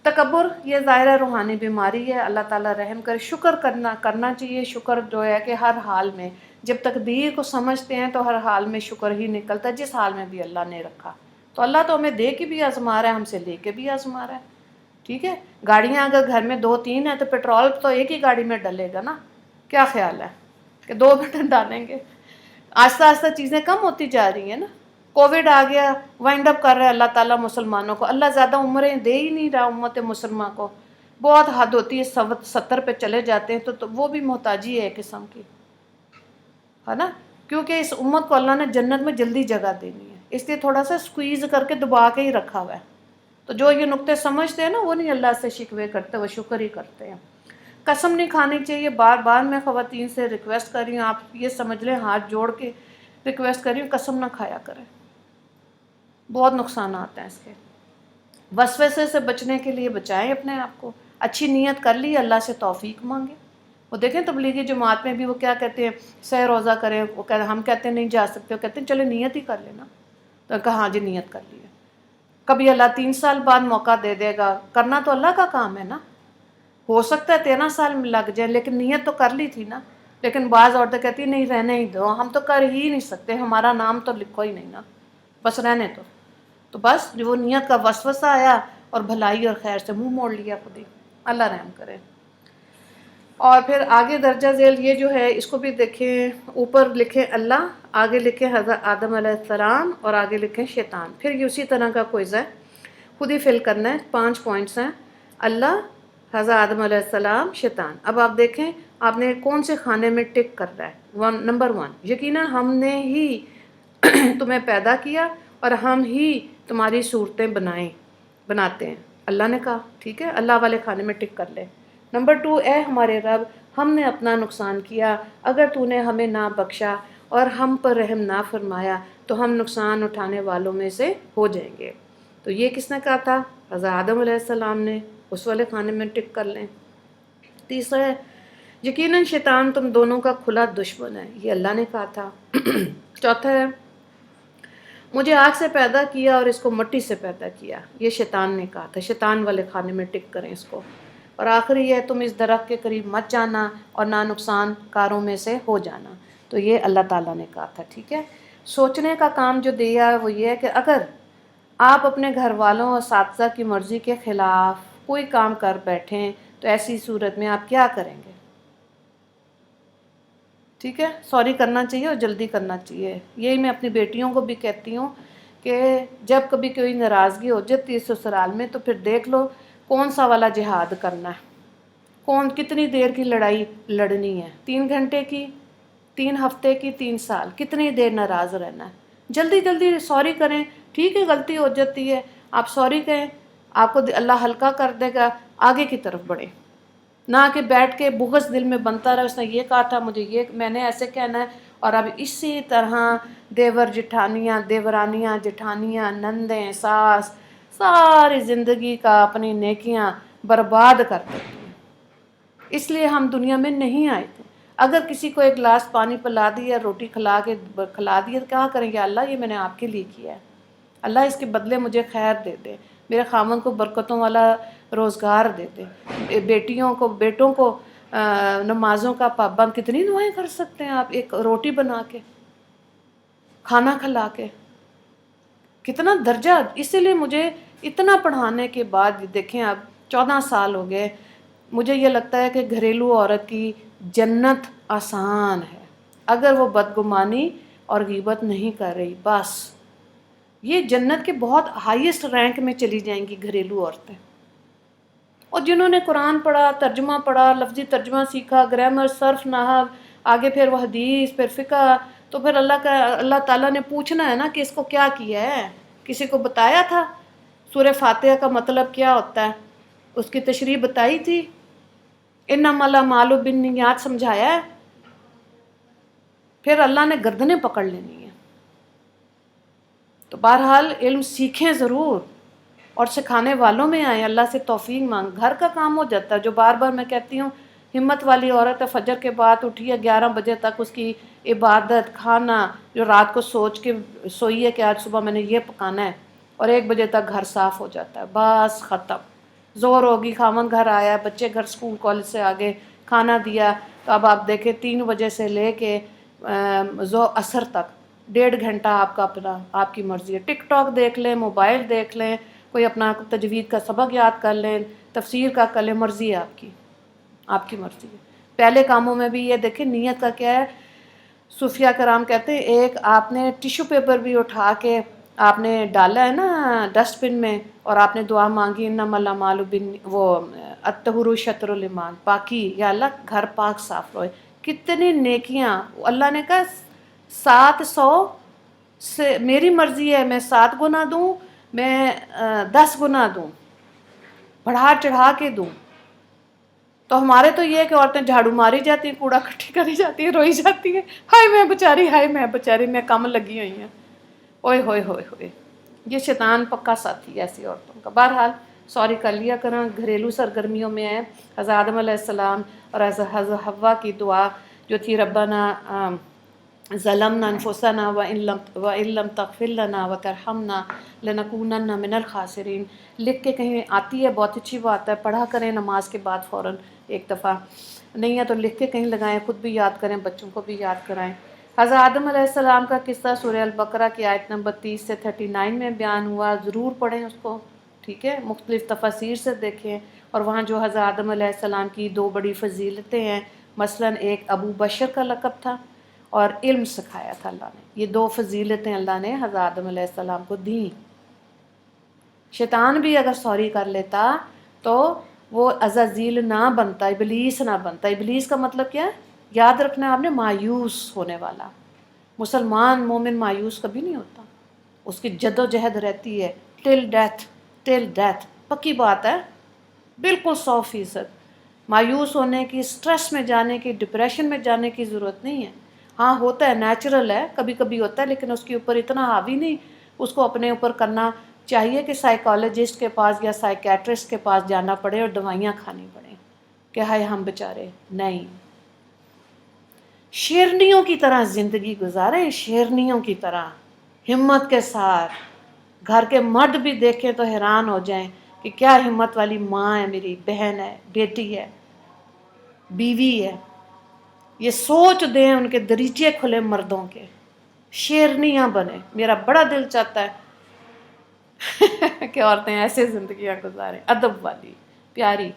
تکبر یہ ظاہر روحانی بیماری ہے، اللہ تعالیٰ رحم کرے۔ شکر کرنا چاہیے، شکر جو ہے کہ ہر حال میں جب تقدیر کو سمجھتے ہیں تو ہر حال میں شکر ہی نکلتا ہے، جس حال میں بھی اللہ نے رکھا۔ تو اللہ تو ہمیں دے کے بھی آزما رہا ہے، ہم سے لے کے بھی آزما رہا ہے، ٹھیک ہے؟ گاڑیاں اگر گھر میں 2-3 ہیں تو پیٹرول تو ایک ہی گاڑی میں ڈلے گا نا، کیا خیال ہے کہ 2 بٹن ڈالیں گے؟ آہستہ آہستہ چیزیں کم ہوتی جا رہی ہیں نا۔ کووڈ آ گیا، وائنڈ اپ کر رہا ہے اللہ تعالیٰ مسلمانوں کو، اللہ زیادہ عمریں دے ہی نہیں رہا امت مسلمہ کو، بہت حد ہوتی ہے، 70 پہ چلے جاتے ہیں تو وہ بھی محتاجی ہے ایک قسم کی، ہے نا؟ کیونکہ اس امت کو اللہ نے جنت میں جلدی جگہ دینی ہے، اس لیے تھوڑا سا سکویز کر کے دبا کے ہی رکھا ہوا ہے۔ تو جو یہ نقطے سمجھتے ہیں نا وہ نہیں اللہ سے شکوے کرتے، وہ شکر ہی کرتے ہیں۔ قسم نہیں کھانی چاہیے، بار بار میں خواتین سے ریکویسٹ کر رہی ہوں، آپ یہ سمجھ لیں ہاتھ جوڑ کے ریکویسٹ کر رہی ہوں، قسم نہ کھایا کریں، بہت نقصانات ہیں اس کے۔ وسوسے سے بچنے کے لیے بچائیں اپنے آپ کو، اچھی نیت کر لی، اللہ سے توفیق مانگیں۔ وہ دیکھیں تبلیغی جماعت میں بھی وہ کیا کہتے ہیں، سہ روزہ کریں، وہ ہم کہتے ہیں نہیں جا سکتے، وہ کہتے ہیں چلے نیت ہی کر لینا، تو کہا ہاں جی نیت کر لی ہے۔ کبھی اللہ 3 سال بعد موقع دے دے گا، کرنا تو اللہ کا کام ہے نا، ہو سکتا ہے 13 سال میں لگ جائے، لیکن نیت تو کر لی تھی نا۔ لیکن بعض عورتیں کہتی نہیں رہنے ہی دو، ہم تو کر ہی نہیں سکتے، ہمارا نام تو لکھو ہی نہیں نا، بس رہنے دو۔ تو بس جو وہ نیت کا وسوسہ آیا اور بھلائی اور خیر سے منہ موڑ لیا خود ہی، اللہ رحم کرے۔ اور پھر آگے درجہ ذیل یہ جو ہے اس کو بھی دیکھیں، اوپر لکھیں اللہ، آگے لکھیں حضرت آدم علیہ السلام، اور آگے لکھیں شیطان۔ پھر یہ اسی طرح کا کوئز ہے، خود ہی فل کرنا ہے، 5 پوائنٹس ہیں، اللہ، حضرت آدم علیہ السلام، شیطان۔ اب آپ دیکھیں آپ نے کون سے خانے میں ٹک کر رہا ہے۔ نمبر 1، یقیناً ہم نے ہی تمہیں پیدا کیا اور ہم ہی تمہاری صورتیں بناتے ہیں، اللہ نے کہا، ٹھیک ہے، اللہ والے کھانے میں ٹک کر لے۔ نمبر 2، اے ہمارے رب، ہم نے اپنا نقصان کیا، اگر تو نے ہمیں نہ بخشا اور ہم پر رحم نہ فرمایا تو ہم نقصان اٹھانے والوں میں سے ہو جائیں گے۔ تو یہ کس نے کہا تھا؟ حضرت آدم علیہ السلام نے، اس والے کھانے میں ٹک کر لیں۔ تیسرا ہے یقیناً شیطان تم دونوں کا کھلا دشمن ہے، یہ اللہ نے کہا تھا۔ چوتھا ہے مجھے آگ سے پیدا کیا اور اس کو مٹی سے پیدا کیا، یہ شیطان نے کہا تھا، شیطان والے کھانے میں ٹک کریں اس کو۔ اور آخری ہے تم اس درخت کے قریب مت جانا اور نہ نقصان کاروں میں سے ہو جانا، تو یہ اللہ تعالیٰ نے کہا تھا، ٹھیک ہے۔ سوچنے کا کام جو دیا ہے وہ یہ ہے کہ اگر آپ اپنے گھر والوں اور اساتذہ کی مرضی کے خلاف کوئی کام کر بیٹھیں تو ایسی صورت میں آپ کیا کریں گے؟ ٹھیک ہے، سوری کرنا چاہیے اور جلدی کرنا چاہیے۔ یہی میں اپنی بیٹیوں کو بھی کہتی ہوں کہ جب کبھی کوئی ناراضگی ہو جاتی ہے سسرال میں تو پھر دیکھ لو کون سا والا جہاد کرنا ہے، کتنی دیر کی لڑائی لڑنی ہے، 3 گھنٹے کی، 3 ہفتے کی، 3 سال، کتنی دیر ناراض رہنا ہے؟ جلدی جلدی سوری کریں، ٹھیک ہے غلطی ہو جاتی ہے، آپ سوری کہیں، آپ کو اللہ ہلکا کر دے گا، آگے کی طرف بڑھیں، نہ کہ بیٹھ کے بغض دل میں بنتا رہا، اس نے یہ کہا تھا مجھے یہ، میں نے ایسے کہنا ہے، اور اب اسی طرح دیور جٹھانیاں، دیورانیاں، جٹھانیاں، نندیں، ساس، ساری زندگی کا اپنی نیکیاں برباد کر دیتی ہیں۔ اس لیے ہم دنیا میں نہیں آئے تھے۔ اگر کسی کو ایک گلاس پانی پلا دیا، روٹی کھلا دیا تو کیا کریں گے؟ اللہ یہ میں نے آپ کے لیے کیا ہے، اللہ اس کے بدلے مجھے خیر دے دے، میرے خاوند کو برکتوں والا روزگار دے دے، بیٹوں کو نمازوں کا پابند، کتنی دعائیں کر سکتے ہیں آپ ایک روٹی بنا کے، کھانا کھلا کے، کتنا درجہ. اسی لیے مجھے اتنا پڑھانے کے بعد دیکھیں اب 14 سال ہو گئے، مجھے یہ لگتا ہے کہ گھریلو عورت کی جنت آسان ہے اگر وہ بدگمانی اور غیبت نہیں کر رہی. بس یہ جنت کے بہت ہائیسٹ رینک میں چلی جائیں گی گھریلو عورتیں. اور جنہوں نے قرآن پڑھا، ترجمہ پڑھا، لفظی ترجمہ سیکھا، گرامر، صرف، نحو، آگے پھر وہ حدیث، پھر فقہ، تو پھر اللہ تعالیٰ نے پوچھنا ہے نا کہ اس کو کیا کیا ہے. کسی کو بتایا تھا سورہ فاتحہ کا مطلب کیا ہوتا ہے؟ اس کی تشریح بتائی تھی؟ انما الاعمال بالنیات سمجھایا ہے؟ پھر اللہ نے گردنیں پکڑ لینی ہیں. تو بہرحال علم سیکھیں ضرور اور سکھانے والوں میں آئیں، اللہ سے توفیق مانگ. گھر کا کام ہو جاتا ہے. جو بار بار میں کہتی ہوں ہمت والی عورت ہے، فجر کے بعد اٹھی ہے 11 بجے تک اس کی عبادت، کھانا، جو رات کو سوچ کے سوئی ہے کہ آج صبح میں نے یہ پکانا ہے، اور 1 بجے تک گھر صاف ہو جاتا ہے. بس ختم. زور ہوگی، خاوند گھر آیا، بچے گھر اسکول کالج سے آگے، کھانا دیا، تو اب آپ دیکھیں 3 بجے سے لے کے عصر تک 1.5 گھنٹہ آپ کا اپنا، آپ کی مرضی ہے. ٹک ٹاک دیکھ لیں، موبائل دیکھ لیں، کوئی اپنا تجوید کا سبق یاد کر لیں، تفسیر کا کر لیں، مرضی ہے آپ کی، آپ کی مرضی ہے. پہلے کاموں میں بھی یہ دیکھیں نیت کا کیا ہے. صوفیہ کرام کہتے ہیں ایک آپ نے ٹیشو پیپر بھی اٹھا کے آپ نے ڈالا ہے نا ڈسٹ بن میں، اور آپ نے دعا مانگی انما الاعمال وہ الطہور شطر الایمان، پاکی، یا اللہ گھر پاک صاف رہے، کتنی نیکیاں. اللہ نے کہا 700 سے میری مرضی ہے، میں 7 گنا دوں، میں 10 گنا دوں، بڑھا چڑھا کے دوں. تو ہمارے تو یہ ہے کہ عورتیں جھاڑو ماری جاتی ہیں، کوڑا کٹھی کری جاتی ہیں، روئی جاتی ہیں، ہائے میں بیچاری، ہائے میں بیچاری، میں کم لگی ہوئی ہیں. اوئے ہوئے ہوئے ہوئے. یہ شیطان پکا ساتھی ہے ایسی عورتوں کا. بہرحال سوری کر لیا کریں. گھریلو سرگرمیوں میں ہے حضرت آدم علیہ السلام اور حضرت حوا کی دعا جو تھی ربنا ظلمنا انفسنا وان لم تغفر لنا وترحمنا لنکونن من الخاسرین. لکھ کے کہیں آتی ہے، بہت اچھی بات ہے، پڑھا کریں نماز کے بعد فوراً ایک دفعہ، نہیں ہے تو لکھ کے کہیں لگائیں، خود بھی یاد کریں، بچوں کو بھی یاد کرائیں. حضرت آدم علیہ السلام کا قصہ سورہ البقرہ کی آیت نمبر 30 سے 39 میں بیان ہوا. ضرور پڑھیں اس کو، ٹھیک ہے، مختلف تفاسیر سے دیکھیں. اور وہاں جو حضرت آدم علیہ السلام کی 2 بڑی فضیلتیں ہیں، مثلا ایک ابو بشر کا لقب تھا اور علم سکھایا تھا اللہ نے. یہ 2 فضیلتیں اللہ نے حضرت آدم علیہ السلام کو دیں. شیطان بھی اگر سوری کر لیتا تو وہ عزازیل نہ بنتا، ابلیس نہ بنتا. ابلیس کا مطلب کیا ہے؟ یاد رکھنا ہے آپ نے، مایوس ہونے والا. مسلمان مومن مایوس کبھی نہیں ہوتا، اس کی جد و جہد رہتی ہے ٹل ڈیتھ، ٹل ڈیتھ. پکی بات ہے، بالکل 100%. مایوس ہونے کی، سٹریس میں جانے کی، ڈپریشن میں جانے کی ضرورت نہیں ہے. ہاں ہوتا ہے، نیچرل ہے، کبھی کبھی ہوتا ہے، لیکن اس کے اوپر اتنا حاوی نہیں اس کو اپنے اوپر کرنا چاہیے کہ سائیکالوجسٹ کے پاس یا سائیکیٹرسٹ کے پاس جانا پڑے اور دوائیاں کھانی پڑیں کہ ہائے ہم بیچارے. نہیں، شیرنیوں کی طرح زندگی گزاریں، شیرنیوں کی طرح ہمت کے ساتھ. گھر کے مرد بھی دیکھیں تو حیران ہو جائیں کہ کیا ہمت والی ماں ہے، میری بہن ہے، بیٹی ہے، بیوی ہے. یہ سوچ دیں ان کے دریچے کھلے مردوں کے، شیرنیاں بنیں. میرا بڑا دل چاہتا ہے کہ عورتیں ایسے زندگیاں گزاریں، ادب والی، پیاری.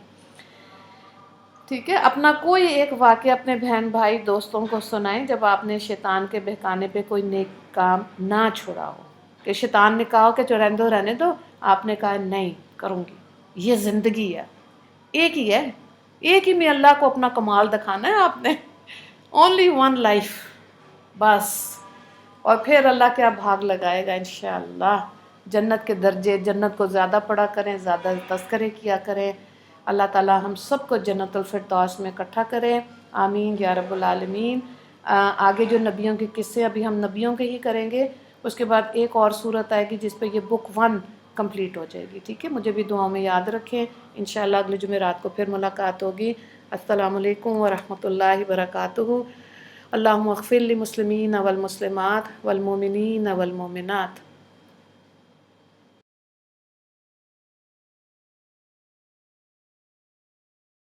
ٹھیک ہے، اپنا کوئی ایک واقعہ اپنے بہن بھائی دوستوں کو سنائیں جب آپ نے شیطان کے بہکانے پہ کوئی نیک کام نہ چھوڑا ہو، کہ شیطان نے کہا ہو کہ جو رہنے دو، آپ نے کہا نہیں کروں گی. یہ زندگی ہے، ایک ہی ہے، ایک ہی میں اللہ کو اپنا کمال دکھانا ہے آپ نے. اونلی ون لائف، بس. اور پھر اللہ کیا بھاگ لگائے گا انشاءاللہ. جنت کے درجے، جنت کو زیادہ پڑھا کریں، زیادہ تذکرے کیا کریں. اللہ تعالی ہم سب کو جنت الفردوس میں اکٹھا کرے، آمین یا رب العالمین. آگے جو نبیوں کے قصے، ابھی ہم نبیوں کے ہی کریں گے، اس کے بعد ایک اور صورت آئے گی جس پہ یہ بک 1 کمپلیٹ ہو جائے گی. ٹھیک ہے، مجھے بھی دعاؤں میں یاد رکھیں. انشاءاللہ اگلے جمعرات کو پھر ملاقات ہوگی. السلام علیکم ورحمۃ اللہ وبرکاتہ. اللہم اغفر للمسلمین والمسلمات والمؤمنین والمؤمنات.